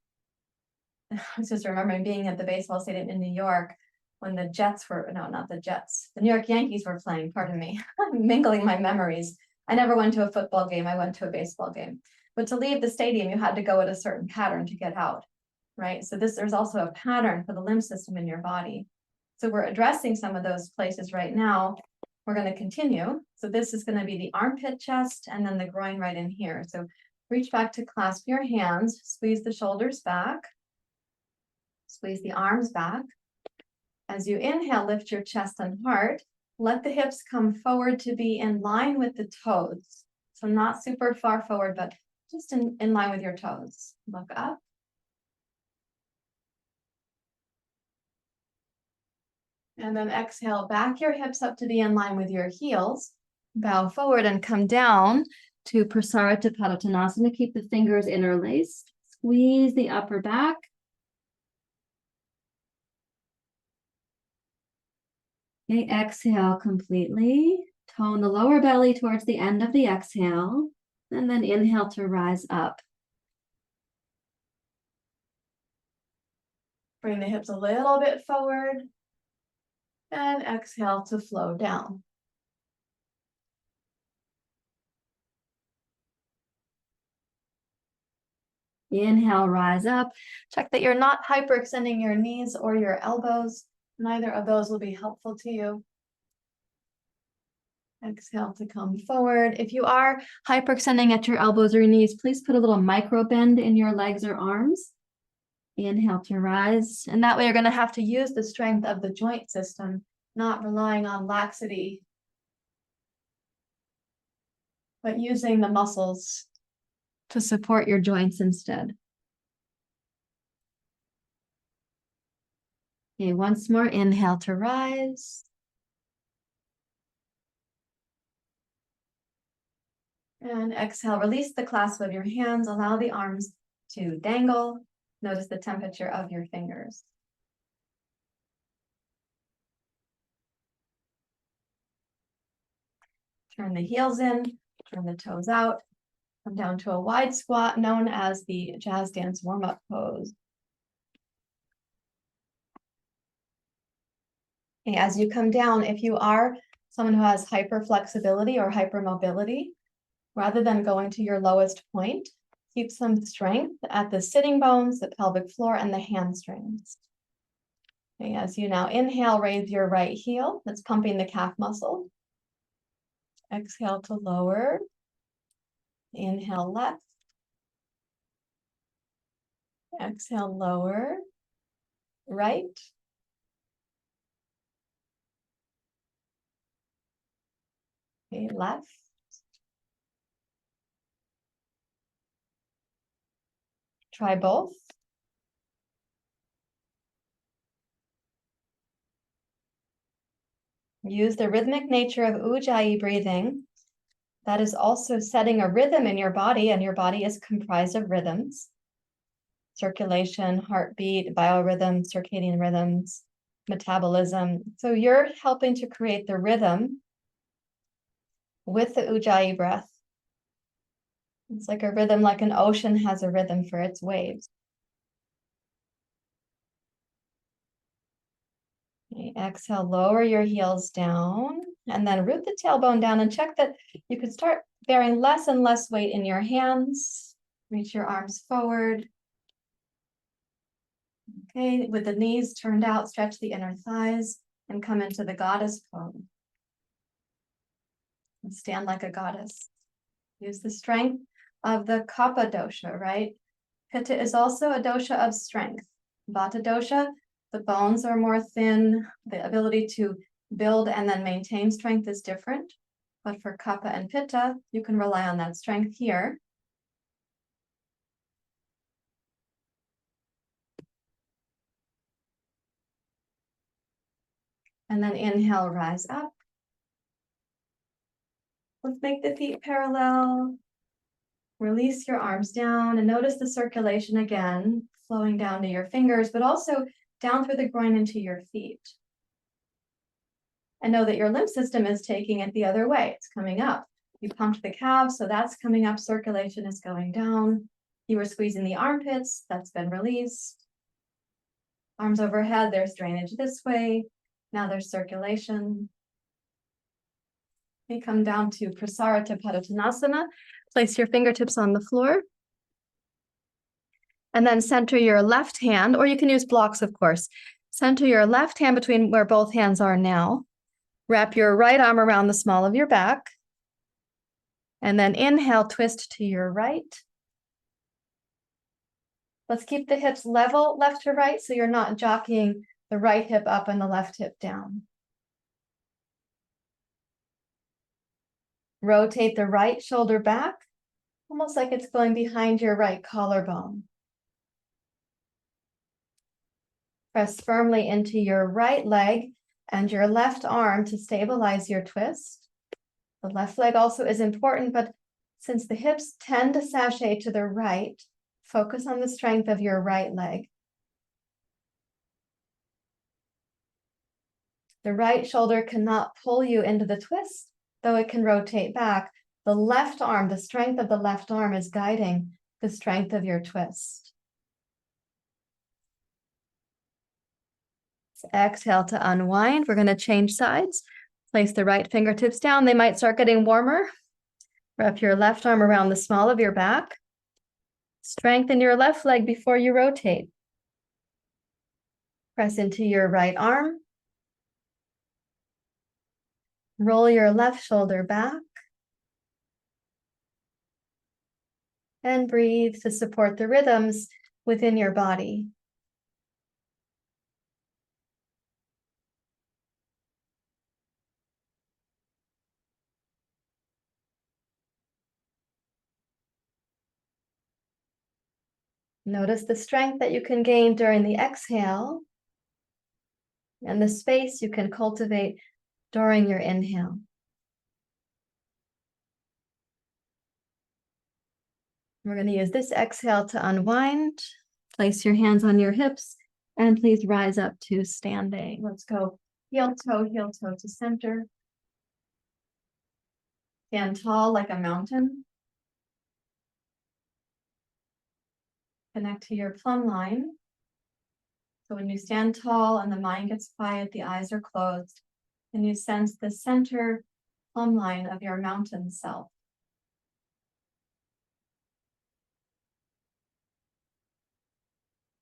A: I was just remembering being at the baseball stadium in New York when the Jets were, no, not the Jets, the New York Yankees were playing, pardon me. I'm mingling my memories. I never went to a football game, I went to a baseball game. But to leave the stadium, you had to go at a certain pattern to get out, right? So there's also a pattern for the lymph system in your body. So we're addressing some of those places right now. We're going to continue. So this is going to be the armpit chest and then the groin right in here. So reach back to clasp your hands, squeeze the shoulders back, squeeze the arms back. As you inhale, lift your chest and heart. Let the hips come forward to be in line with the toes. So not super far forward, but just in line with your toes. Look up. And then exhale, back your hips up to be in line with your heels. Bow forward and come down to Prasarita Padottanasana. Keep the fingers interlaced. Squeeze the upper back. Okay, exhale completely. Tone the lower belly towards the end of the exhale. And then inhale to rise up. Bring the hips a little bit forward. And exhale to flow down. Inhale, rise up. Check that you're not hyperextending your knees or your elbows. Neither of those will be helpful to you. Exhale to come forward. If you are hyperextending at your elbows or your knees, please put a little micro bend in your legs or arms. Inhale to rise. And that way you're going to have to use the strength of the joint system, not relying on laxity, but using the muscles to support your joints instead. Okay, once more, inhale to rise. And exhale, release the clasp of your hands, allow the arms to dangle. Notice the temperature of your fingers. Turn the heels in, turn the toes out. Come down to a wide squat known as the jazz dance warm-up pose. Okay, as you come down, if you are someone who has hyperflexibility or hypermobility, rather than going to your lowest point, keep some strength at the sitting bones, the pelvic floor, and the hamstrings. Okay, as you now inhale, raise your right heel. That's pumping the calf muscle. Exhale to lower. Inhale left. Exhale lower. Right. Okay, left. Try both. Use the rhythmic nature of Ujjayi breathing. That is also setting a rhythm in your body, and your body is comprised of rhythms. Circulation, heartbeat, biorhythms, circadian rhythms, metabolism. So you're helping to create the rhythm with the Ujjayi breath. It's like a rhythm, like an ocean has a rhythm for its waves. Okay, exhale, lower your heels down, and then root the tailbone down and check that you can start bearing less and less weight in your hands. Reach your arms forward. Okay, with the knees turned out, stretch the inner thighs and come into the goddess pose. And stand like a goddess. Use the strength of the Kapha dosha, right? Pitta is also a dosha of strength. Vata dosha, the bones are more thin. The ability to build and then maintain strength is different. But for Kapha and Pitta, you can rely on that strength here. And then inhale, rise up. Let's make the feet parallel. Release your arms down and notice the circulation again, flowing down to your fingers, but also down through the groin into your feet. And know that your lymph system is taking it the other way. It's coming up. You pumped the calves, so that's coming up. Circulation is going down. You were squeezing the armpits. That's been released. Arms overhead, there's drainage this way. Now there's circulation. You come down to Prasarita Padottanasana. Place your fingertips on the floor. And then center your left hand, or you can use blocks, of course. Center your left hand between where both hands are now. Wrap your right arm around the small of your back. And then inhale, twist to your right. Let's keep the hips level left to right so you're not jockeying the right hip up and the left hip down. Rotate the right shoulder back, almost like it's going behind your right collarbone. Press firmly into your right leg and your left arm to stabilize your twist. The left leg also is important, but since the hips tend to sashay to the right, focus on the strength of your right leg. The right shoulder cannot pull you into the twist, though it can rotate back. The left arm, the strength of the left arm is guiding the strength of your twist. So exhale to unwind. We're going to change sides. Place the right fingertips down. They might start getting warmer. Wrap your left arm around the small of your back. Strengthen your left leg before you rotate. Press into your right arm. Roll your left shoulder back. And breathe to support the rhythms within your body. Notice the strength that you can gain during the exhale and the space you can cultivate during your inhale. We're going to use this exhale to unwind. Place your hands on your hips and please rise up to standing. Let's go heel toe to center. Stand tall like a mountain. Connect to your plumb line. So when you stand tall and the mind gets quiet, the eyes are closed, and you sense the center plumb line of your mountain self.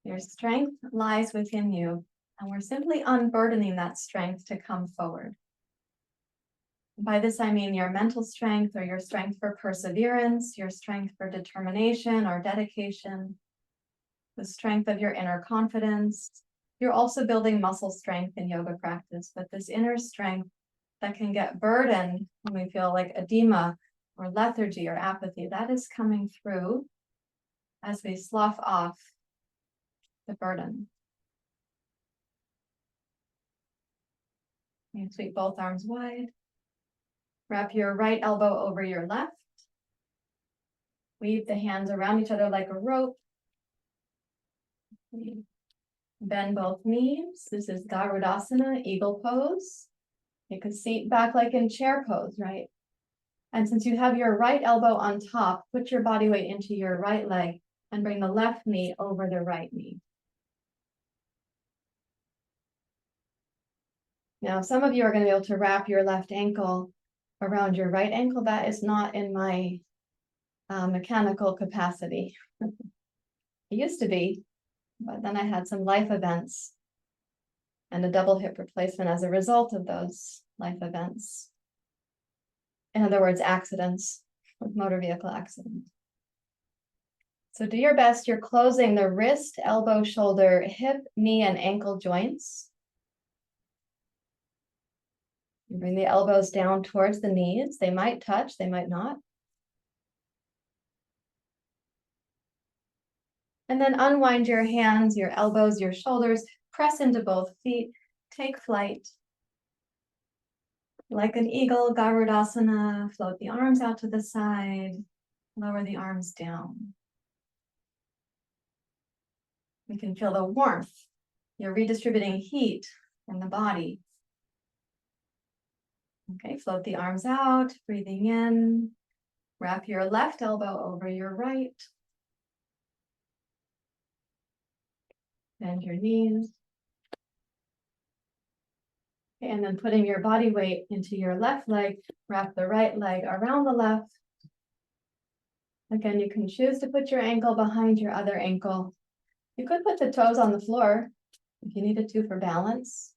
A: Your strength lies within you, and we're simply unburdening that strength to come forward. By this, I mean your mental strength or your strength for perseverance, your strength for determination or dedication, the strength of your inner confidence. You're also building muscle strength in yoga practice, but this inner strength that can get burdened when we feel like edema or lethargy or apathy, that is coming through as we slough off the burden. You sweep both arms wide. Wrap your right elbow over your left. Weave the hands around each other like a rope. Bend both knees. This is Garudasana, eagle pose. You could seat back like in chair pose, right? And since you have your right elbow on top, put your body weight into your right leg and bring the left knee over the right knee. Now, some of you are going to be able to wrap your left ankle around your right ankle. That is not in my mechanical capacity. It used to be, but then I had some life events and a double hip replacement as a result of those life events. In other words, accidents, motor vehicle accident. So do your best. You're closing the wrist, elbow, shoulder, hip, knee, and ankle joints. You bring the elbows down towards the knees. They might touch, they might not. And then unwind your hands, your elbows, your shoulders. Press into both feet. Take flight. Like an eagle, Garudasana. Float the arms out to the side. Lower the arms down. You can feel the warmth. You're redistributing heat in the body. Okay, float the arms out, breathing in. Wrap your left elbow over your right. Bend your knees. And then putting your body weight into your left leg, wrap the right leg around the left. Again, you can choose to put your ankle behind your other ankle. You could put the toes on the floor if you needed to for balance.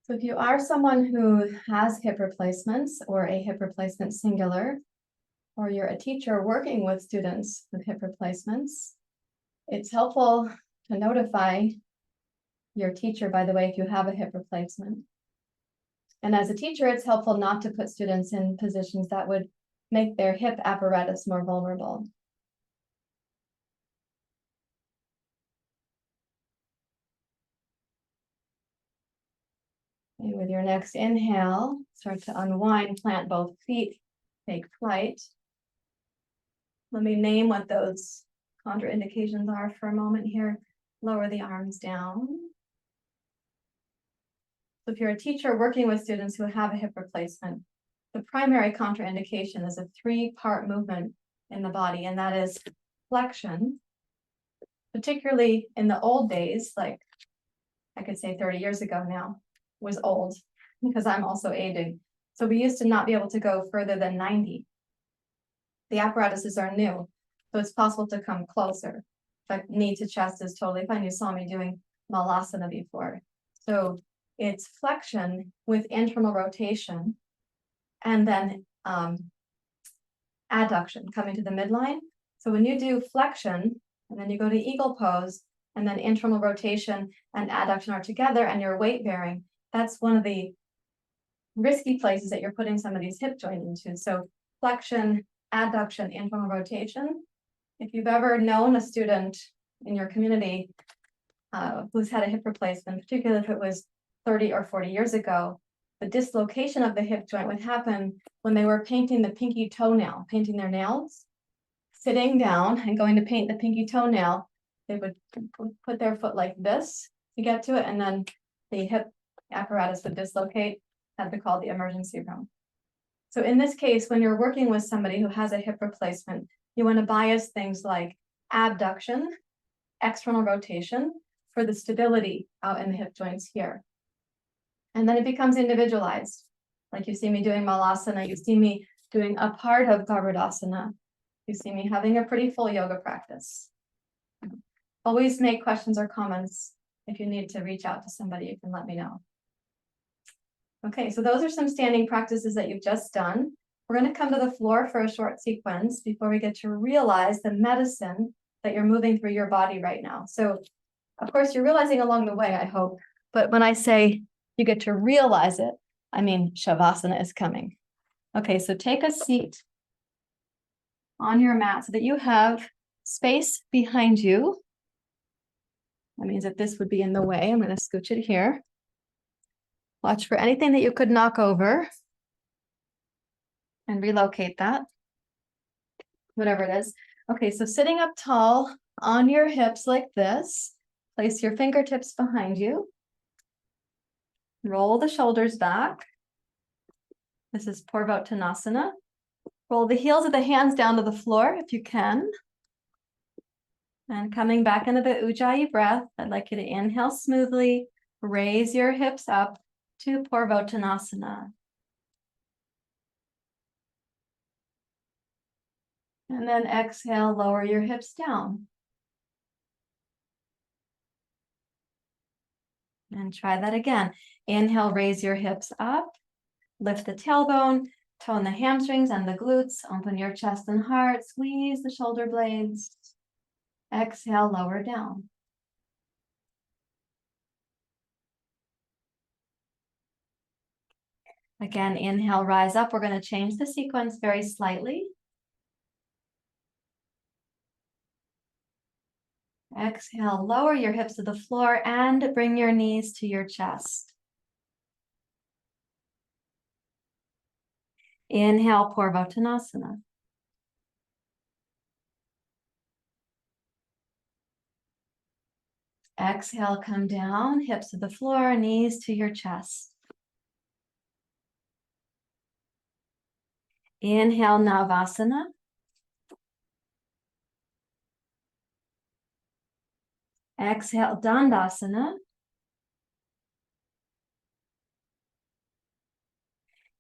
A: So if you are someone who has hip replacements or a hip replacement singular, or you're a teacher working with students with hip replacements, it's helpful to notify your teacher, by the way, if you have a hip replacement. And as a teacher, it's helpful not to put students in positions that would make their hip apparatus more vulnerable. And with your next inhale, start to unwind, plant both feet, take flight. Let me name what those contraindications are for a moment here. Lower the arms down. So if you're a teacher working with students who have a hip replacement, the primary contraindication is a three-part movement in the body, and that is flexion, particularly in the old days, like I could say 30 years ago now, was old because I'm also aging. So we used to not be able to go further than 90. The apparatuses are new, so it's possible to come closer. In fact, knee to chest is totally fine. You saw me doing malasana before. So it's flexion with internal rotation, and then adduction, coming to the midline. So when you do flexion, and then you go to eagle pose, and then internal rotation and adduction are together, and you're weight bearing, that's one of the risky places that you're putting some of these hip joints into. So flexion, adduction, internal rotation. If you've ever known a student in your community who's had a hip replacement, particularly if it was 30 or 40 years ago, the dislocation of the hip joint would happen when they were painting the pinky toenail, painting their nails, sitting down and going to paint the pinky toenail. They would put their foot like this to get to it, and then the hip apparatus would dislocate, had to call the emergency room. So in this case, when you're working with somebody who has a hip replacement, you want to bias things like abduction, external rotation for the stability out in the hip joints here. And then it becomes individualized. Like you see me doing malasana, you see me doing a part of garbhodasana, you see me having a pretty full yoga practice. Always make questions or comments. If you need to reach out to somebody, you can let me know. Okay, so those are some standing practices that you've just done. We're going to come to the floor for a short sequence before we get to realize the medicine that you're moving through your body right now. So, of course, you're realizing along the way, I hope. But when I say you get to realize it, I mean Shavasana is coming. Okay, so take a seat on your mat so that you have space behind you. That means that this would be in the way. I'm going to scooch it here. Watch for anything that you could knock over and relocate that, whatever it is. Okay, so sitting up tall on your hips like this, place your fingertips behind you. Roll the shoulders back. This is Purvottanasana. Roll the heels of the hands down to the floor if you can. And coming back into the Ujjayi breath, I'd like you to inhale smoothly, raise your hips up to Purvottanasana. And then exhale, lower your hips down. And try that again. Inhale, raise your hips up, lift the tailbone, tone the hamstrings and the glutes, open your chest and heart, squeeze the shoulder blades. Exhale, lower down. Again, inhale, rise up. We're going to change the sequence very slightly. Exhale, lower your hips to the floor and bring your knees to your chest. Inhale, Purvottanasana. Exhale, come down, hips to the floor, knees to your chest. Inhale, Navasana. Exhale, Dandasana.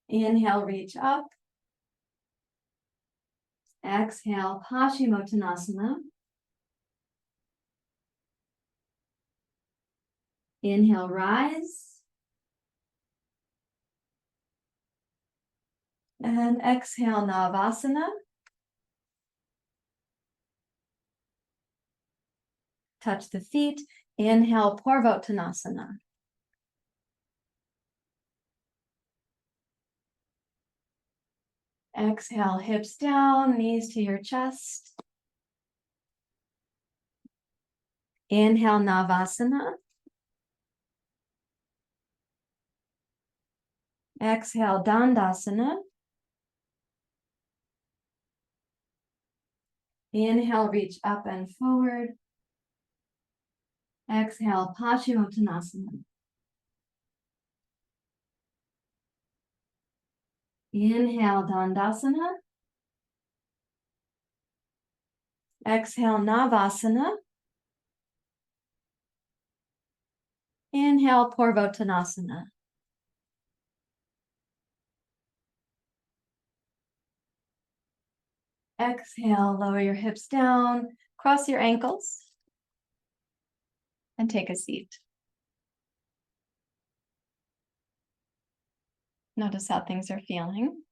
A: Inhale, reach up. Exhale, Paschimottanasana. Inhale, rise. And exhale, Navasana. Touch the feet. Inhale, Parvottanasana. Exhale, hips down, knees to your chest. Inhale, Navasana. Exhale, Dandasana. Inhale, reach up and forward. Exhale, Paschimottanasana. Inhale, Dandasana. Exhale, Navasana. Inhale, Parvottanasana. Exhale, lower your hips down, cross your ankles, and take a seat. Notice how things are feeling.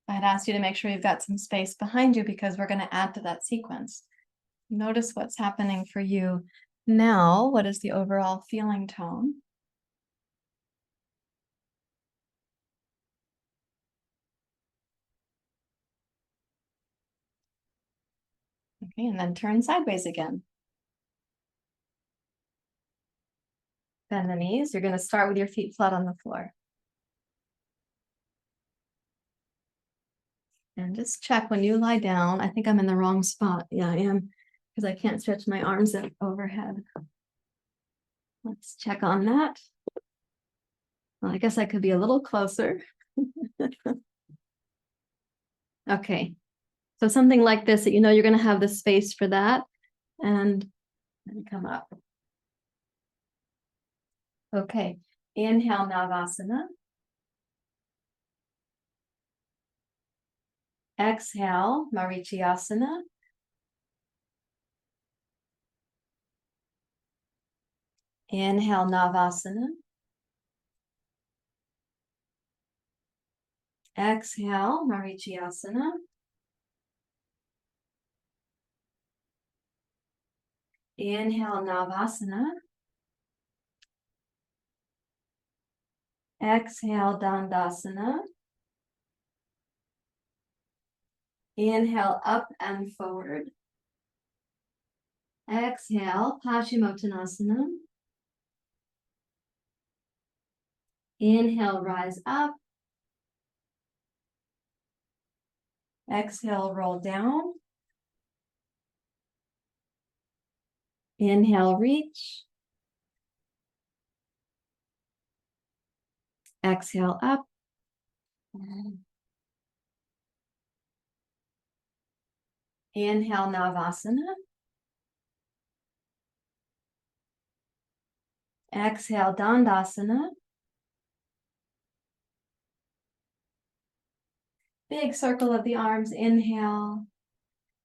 A: I'd ask you to make sure you've got some space behind you because we're going to add to that sequence. Notice what's happening for you now. What is the overall feeling tone? Okay, and then turn sideways again. Bend the knees. You're going to start with your feet flat on the floor. And just check when you lie down. I think I'm in the wrong spot. Yeah, I am, because I can't stretch my arms up overhead. Let's check on that. Well, I guess I could be a little closer. Okay, so something like this, that you know you're going to have the space for that. And then come up. Okay, inhale, Navasana. Exhale, Marichyasana. Inhale, Navasana. Exhale, Marichyasana. Inhale, Navasana. Exhale, Dandasana. Inhale, up and forward. Exhale, Paschimottanasana. Inhale, rise up. Exhale, roll down. Inhale, reach. Exhale, up. Inhale, Navasana. Exhale, Dandasana. Big circle of the arms. Inhale.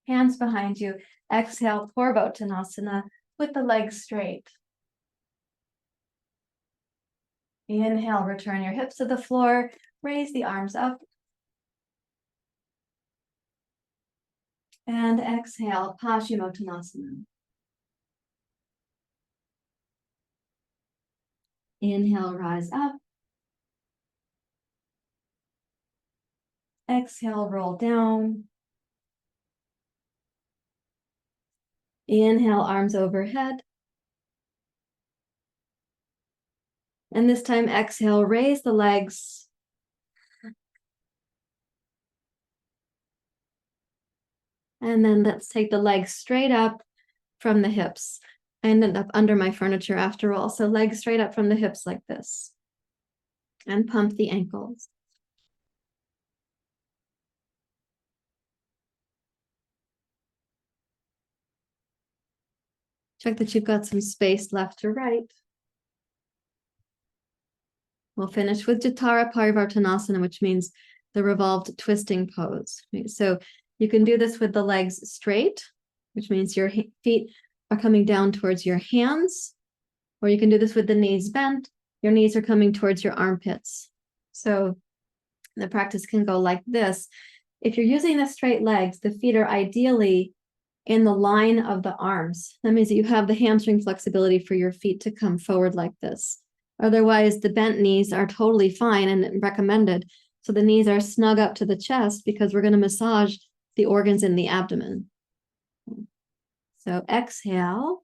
A: Hands behind you. Exhale, Parvottanasana with the legs straight. Inhale, return your hips to the floor. Raise the arms up. And exhale, Paschimottanasana. Inhale, rise up. Exhale, roll down. Inhale, arms overhead. And this time, exhale, raise the legs. And then let's take the legs straight up from the hips. I ended up under my furniture after all. So legs straight up from the hips like this. And pump the ankles. Check that you've got some space left to right. We'll finish with Jatara Parivartanasana, which means the revolved twisting pose. So you can do this with the legs straight, which means your feet are coming down towards your hands, or you can do this with the knees bent. Your knees are coming towards your armpits. So the practice can go like this. If you're using the straight legs, the feet are ideally in the line of the arms. That means that you have the hamstring flexibility for your feet to come forward like this. Otherwise, the bent knees are totally fine and recommended. So the knees are snug up to the chest because we're going to massage the organs in the abdomen. So exhale.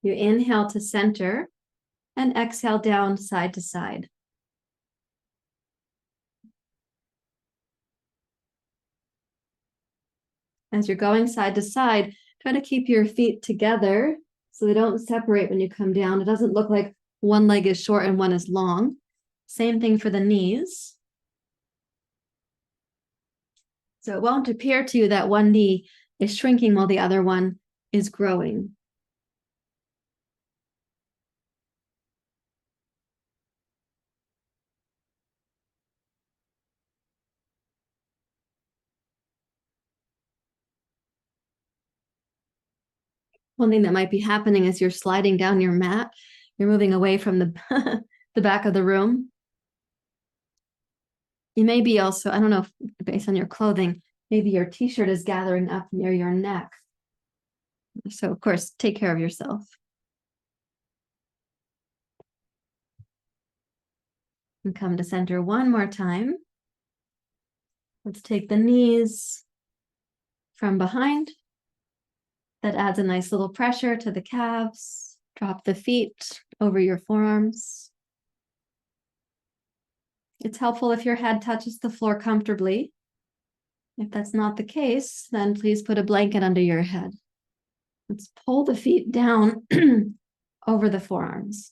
A: You inhale to center and exhale down side to side. As you're going side to side, try to keep your feet together so they don't separate when you come down. It doesn't look like one leg is short and one is long. Same thing for the knees. So it won't appear to you that one knee is shrinking while the other one is growing. One thing that might be happening is you're sliding down your mat. You're moving away from the, the back of the room. You may be also, I don't know, if, based on your clothing, maybe your t-shirt is gathering up near your neck. So, of course, take care of yourself. And come to center one more time. Let's take the knees from behind. That adds a nice little pressure to the calves. Drop the feet over your forearms. It's helpful if your head touches the floor comfortably. If that's not the case, then please put a blanket under your head. Let's pull the feet down over the forearms.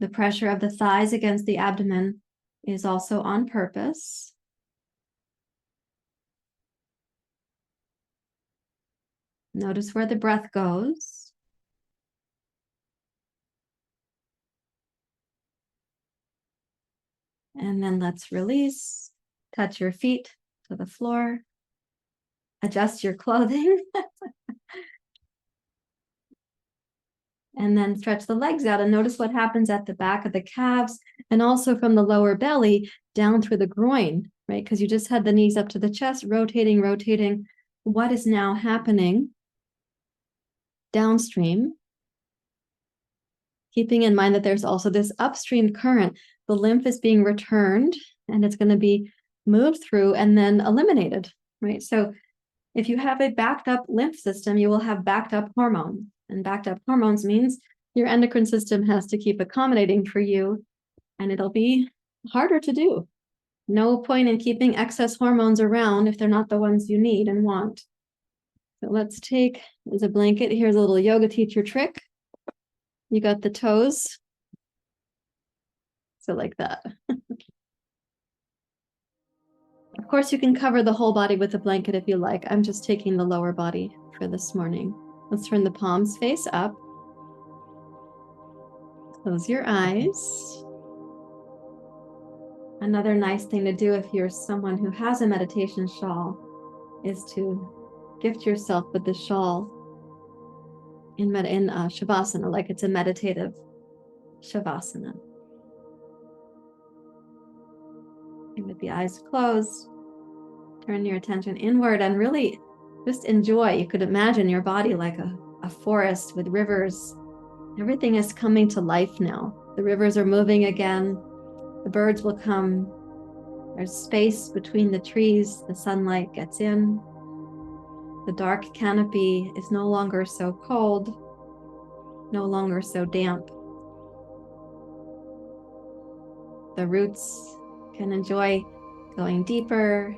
A: The pressure of the thighs against the abdomen is also on purpose. Notice where the breath goes. And then let's release. Touch your feet to the floor. Adjust your clothing. And then stretch the legs out and notice what happens at the back of the calves and also from the lower belly down through the groin, right? Because you just had the knees up to the chest, rotating, rotating. What is now happening downstream? Keeping in mind that there's also this upstream current. The lymph is being returned and it's going to be moved through and then eliminated, right? So if you have a backed up lymph system, you will have backed up hormones. And backed up hormones means your endocrine system has to keep accommodating for you, and it'll be harder to do. No point in keeping excess hormones around if they're not the ones you need and want. So let's take, as a blanket, here's a little yoga teacher trick. You got the toes. So like that. Of course, you can cover the whole body with a blanket if you like. I'm just taking the lower body for this morning. Let's turn the palms face up. Close your eyes. Another nice thing to do if you're someone who has a meditation shawl is to gift yourself with the shawl in Shavasana, like it's a meditative Shavasana. And with the eyes closed, turn your attention inward and really just enjoy. You could imagine your body like a forest with rivers. Everything is coming to life now. The rivers are moving again. The birds will come There's space between the trees, the sunlight gets in. The dark canopy is no longer so cold, no longer so damp. The roots can enjoy going deeper.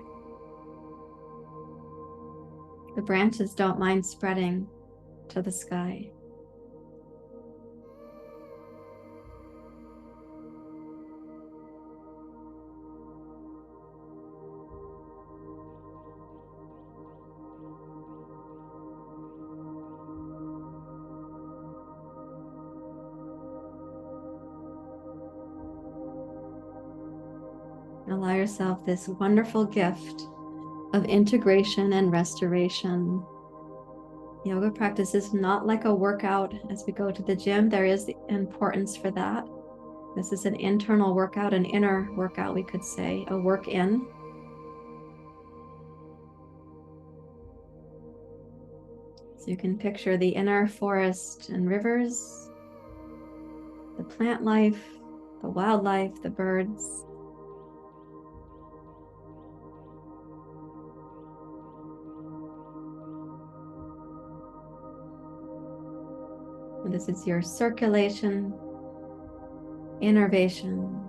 A: The branches don't mind spreading to the sky. Allow yourself this wonderful gift of integration and restoration. Yoga practice is not like a workout as we go to the gym. There is the importance for that. This is an internal workout, an inner workout, we could say, a work in. So you can picture the inner forest and rivers, the plant life, the wildlife, the birds. And this is your circulation, innervation,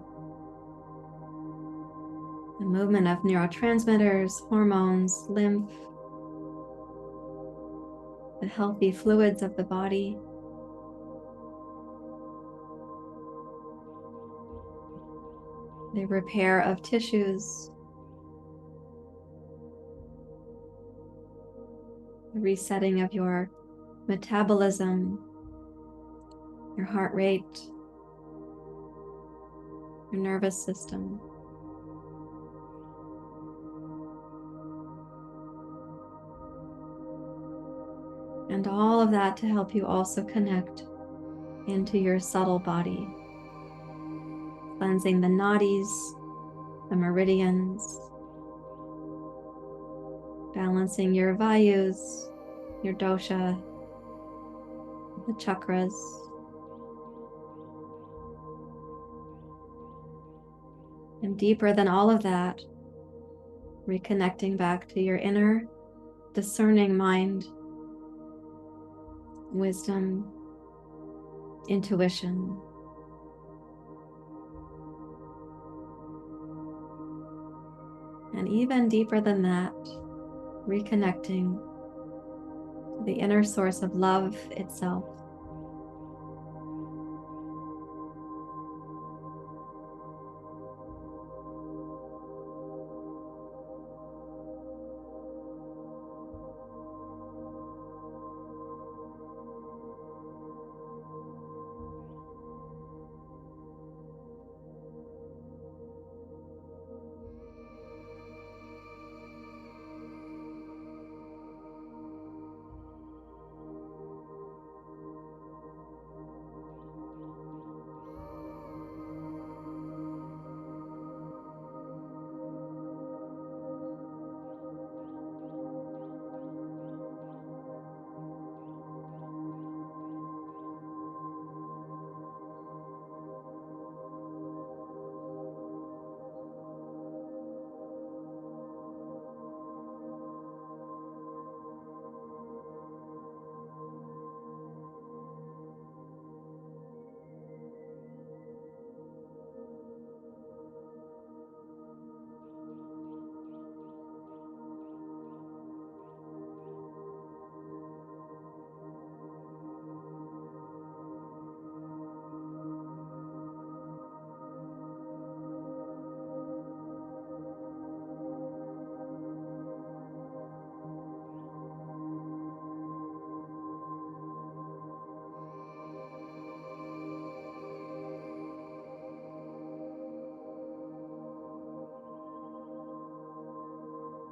A: the movement of neurotransmitters, hormones, lymph, the healthy fluids of the body. The repair of tissues, the resetting of your metabolism, your heart rate, your nervous system. And all of that to help you also connect into your subtle body, cleansing the nadis, the meridians, balancing your vayus, your dosha, the chakras. And deeper than all of that, reconnecting back to your inner discerning mind, wisdom, intuition. And even deeper than that, reconnecting to the inner source of love itself.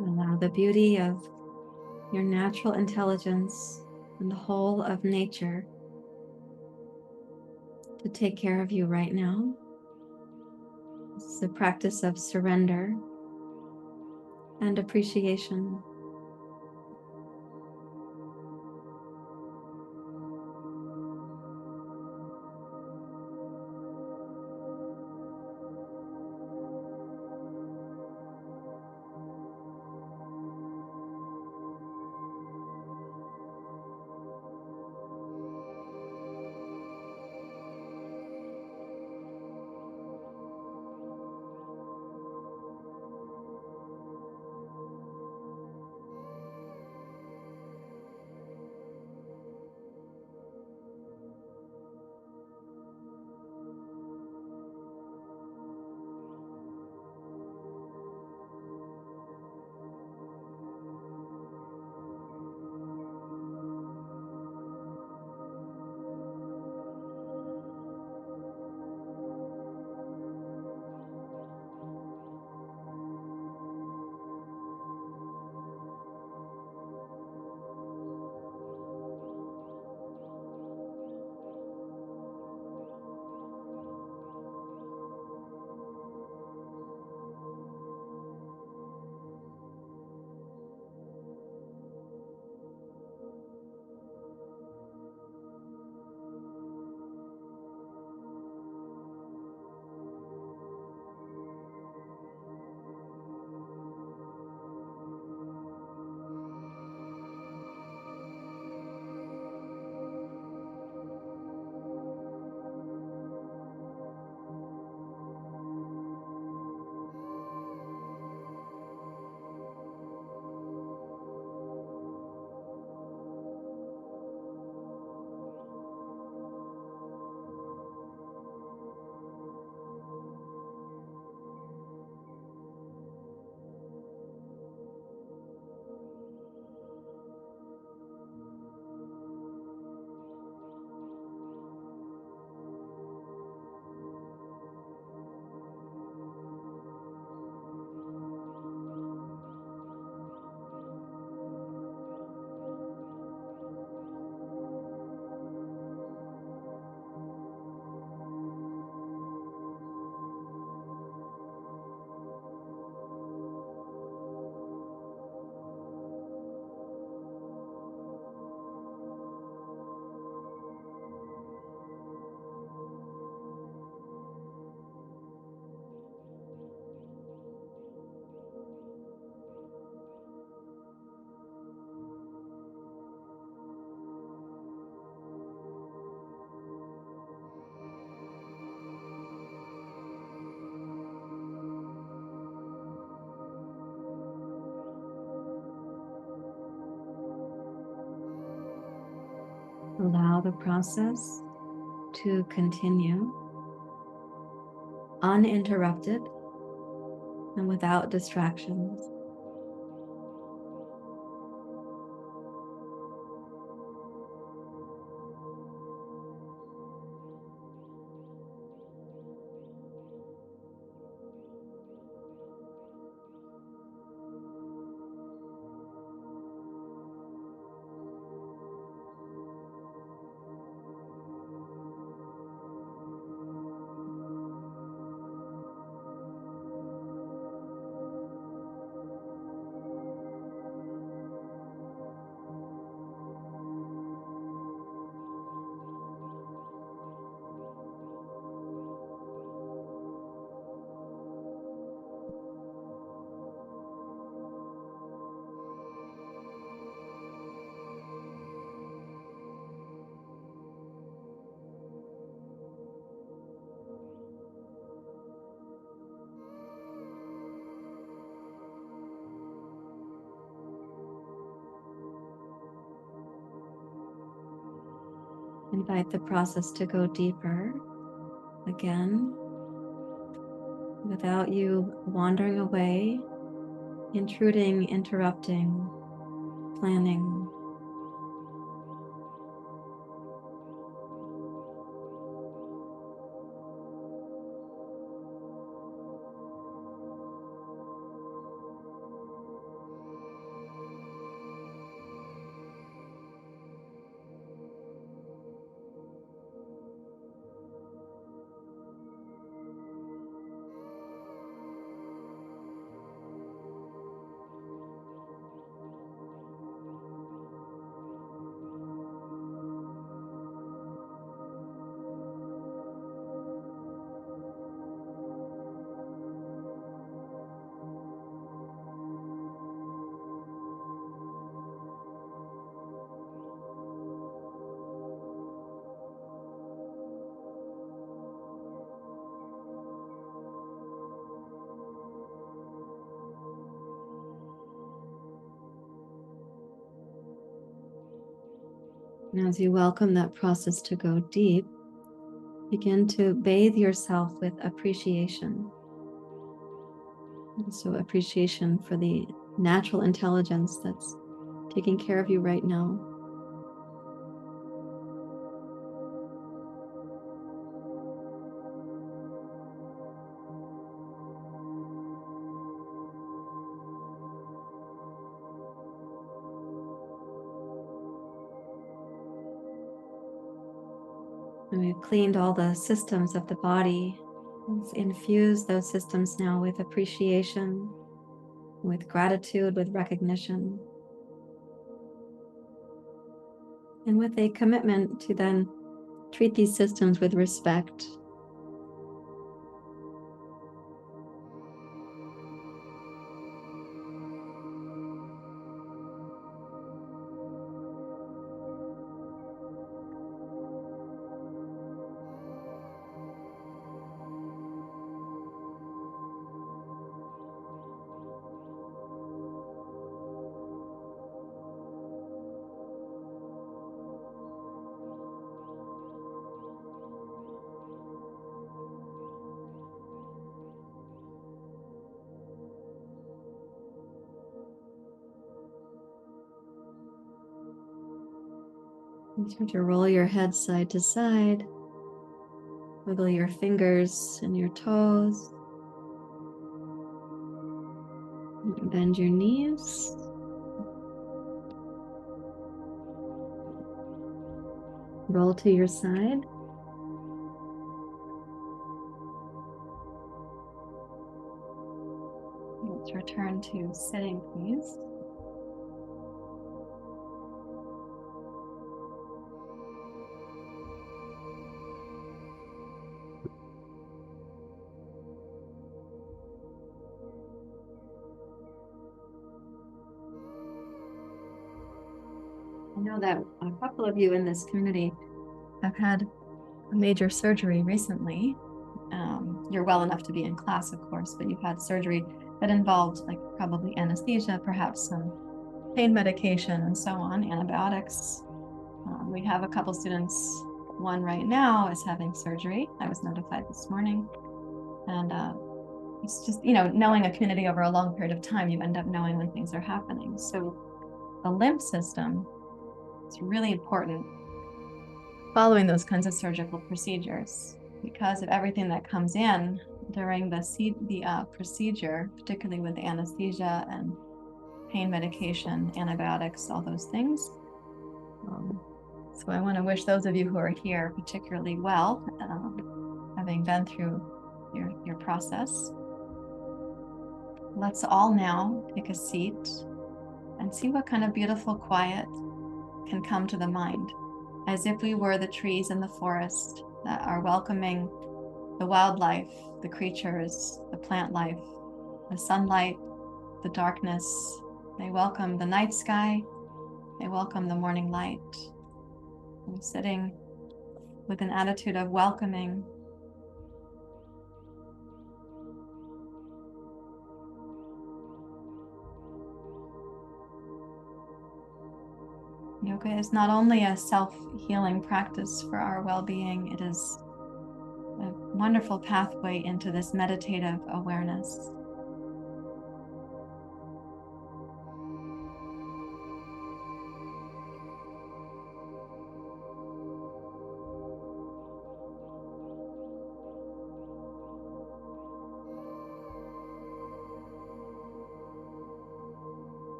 A: Allow the beauty of your natural intelligence and the whole of nature to take care of you right now. This is a practice of surrender and appreciation. Allow the process to continue uninterrupted and without distractions. Invite the process to go deeper again, without you wandering away, intruding, interrupting, planning. And as you welcome that process to go deep, begin to bathe yourself with appreciation. And so appreciation for the natural intelligence that's taking care of you right now. And we've cleaned all the systems of the body. Let's infuse those systems now with appreciation, with gratitude, with recognition, and with a commitment to then treat these systems with respect. And start to roll your head side to side. Wiggle your fingers and your toes. Bend your knees. Roll to your side. Let's return to sitting, please. I know that a couple of you in this community have had a major surgery recently. You're well enough to be in class, of course, but you've had surgery that involved like probably anesthesia, perhaps some pain medication and so on, antibiotics. We have a couple students. One right now is having surgery. I was notified this morning. And it's just, knowing a community over a long period of time, you end up knowing when things are happening. So the lymph system is really important following those kinds of surgical procedures because of everything that comes in during the procedure, particularly with anesthesia and pain medication, antibiotics, all those things. So I want to wish those of you who are here particularly well, having been through your process. Let's all now take a seat and see what kind of beautiful quiet can come to the mind, as if we were the trees in the forest that are welcoming the wildlife, the creatures, the plant life, the sunlight, the darkness. They welcome the night sky. They welcome the morning light. I'm sitting with an attitude of welcoming. Yoga is not only a self-healing practice for our well-being, it is a wonderful pathway into this meditative awareness.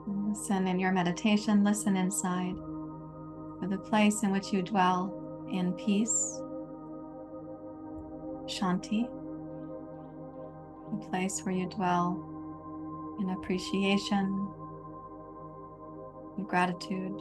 A: Listen in your meditation, listen inside for the place in which you dwell in peace, shanti, the place where you dwell in appreciation, in gratitude.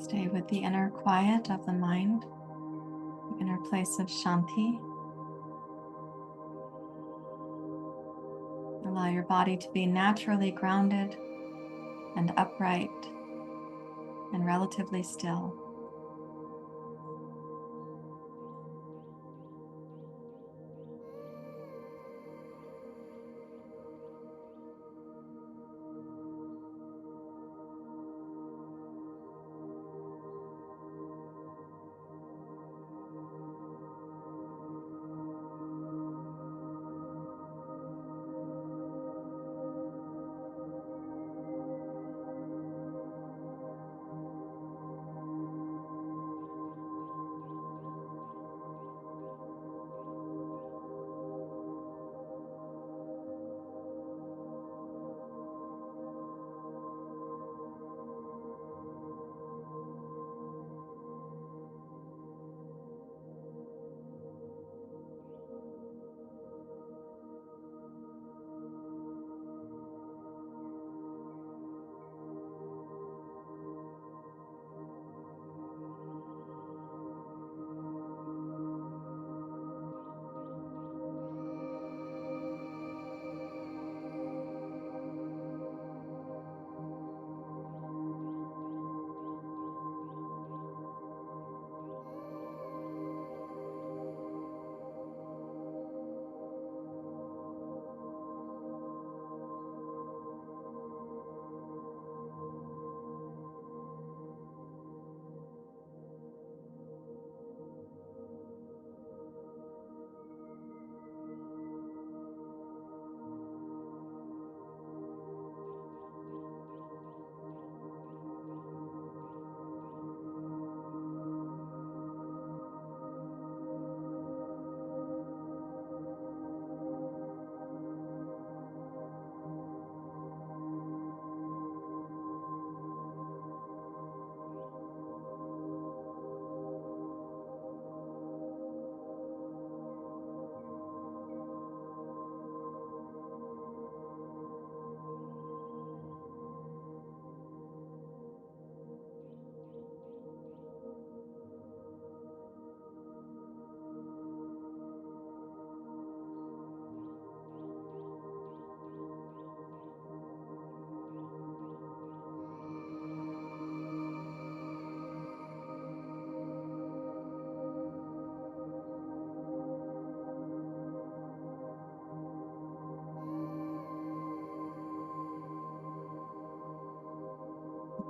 A: Stay with the inner quiet of the mind, the inner place of shanti. Allow your body to be naturally grounded and upright and relatively still.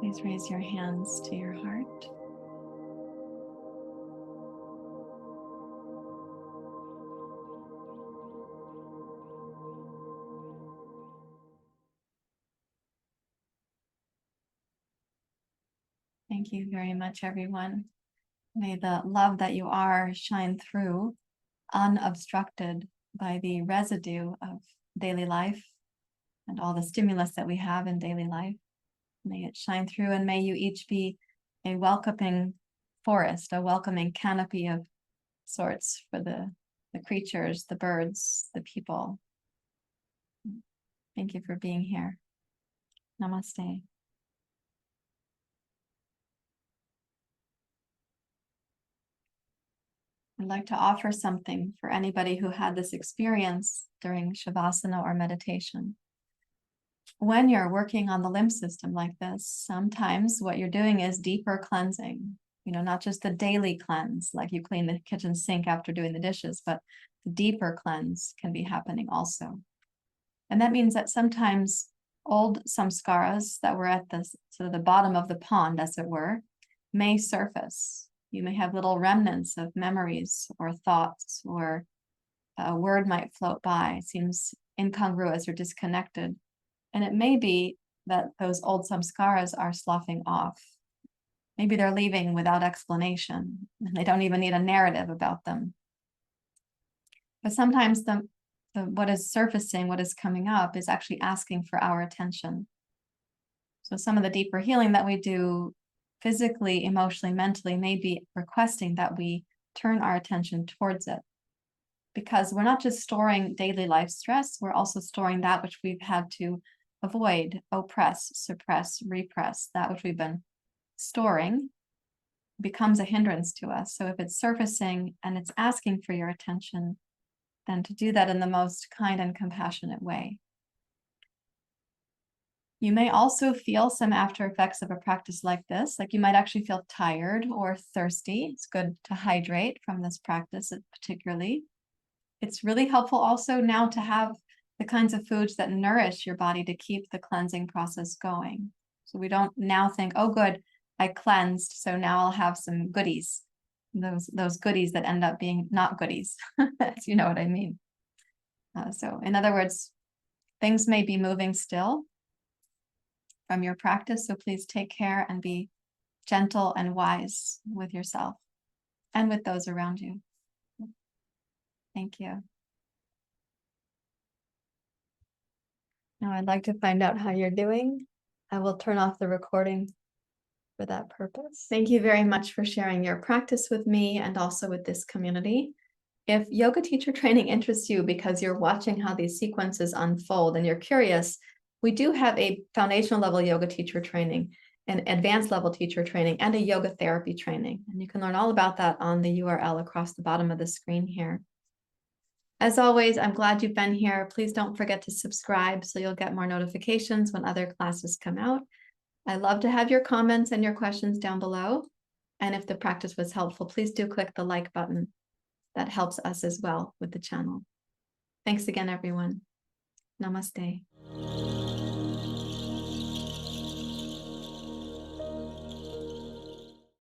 A: Please raise your hands to your heart. Thank you very much, everyone. May the love that you are shine through, unobstructed by the residue of daily life and all the stimulus that we have in daily life. May it shine through, and may you each be a welcoming forest, a welcoming canopy of sorts for the creatures, the birds, the people. Thank you for being here. Namaste. I'd like to offer something for anybody who had this experience during Shavasana or meditation. When you're working on the lymph system like this, sometimes what you're doing is deeper cleansing, not just the daily cleanse, like you clean the kitchen sink after doing the dishes, but the deeper cleanse can be happening also. And that means that sometimes old samskaras that were at the sort of the bottom of the pond, as it were, may surface. You may have little remnants of memories or thoughts, or a word might float by. It seems incongruous or disconnected. And it may be that those old samskaras are sloughing off. Maybe they're leaving without explanation, and they don't even need a narrative about them. But sometimes what is surfacing, what is coming up, is actually asking for our attention. So some of the deeper healing that we do physically, emotionally, mentally may be requesting that we turn our attention towards it. Because we're not just storing daily life stress, we're also storing that which we've had to avoid, oppress, suppress, repress. That which we've been storing becomes a hindrance to us. So if it's surfacing and it's asking for your attention, then to do that in the most kind and compassionate way. You may also feel some after effects of a practice like this, like you might actually feel tired or thirsty. It's good to hydrate from this practice particularly. It's really helpful also now to have the kinds of foods that nourish your body to keep the cleansing process going. So we don't now think, oh, good, I cleansed, so now I'll have some goodies. Those goodies that end up being not goodies, if you know what I mean. So in other words, things may be moving still from your practice, so please take care and be gentle and wise with yourself and with those around you. Thank you. Now I'd like to find out how you're doing. I will turn off the recording for that purpose. Thank you very much for sharing your practice with me and also with this community. If yoga teacher training interests you because you're watching how these sequences unfold and you're curious, we do have a foundational level yoga teacher training, an advanced level teacher training, and a yoga therapy training. And you can learn all about that on the URL across the bottom of the screen here. As always, I'm glad you've been here. Please don't forget to subscribe so you'll get more notifications when other classes come out. I love to have your comments and your questions down below. And if the practice was helpful, please do click the like button. That helps us as well with the channel. Thanks again, everyone. Namaste.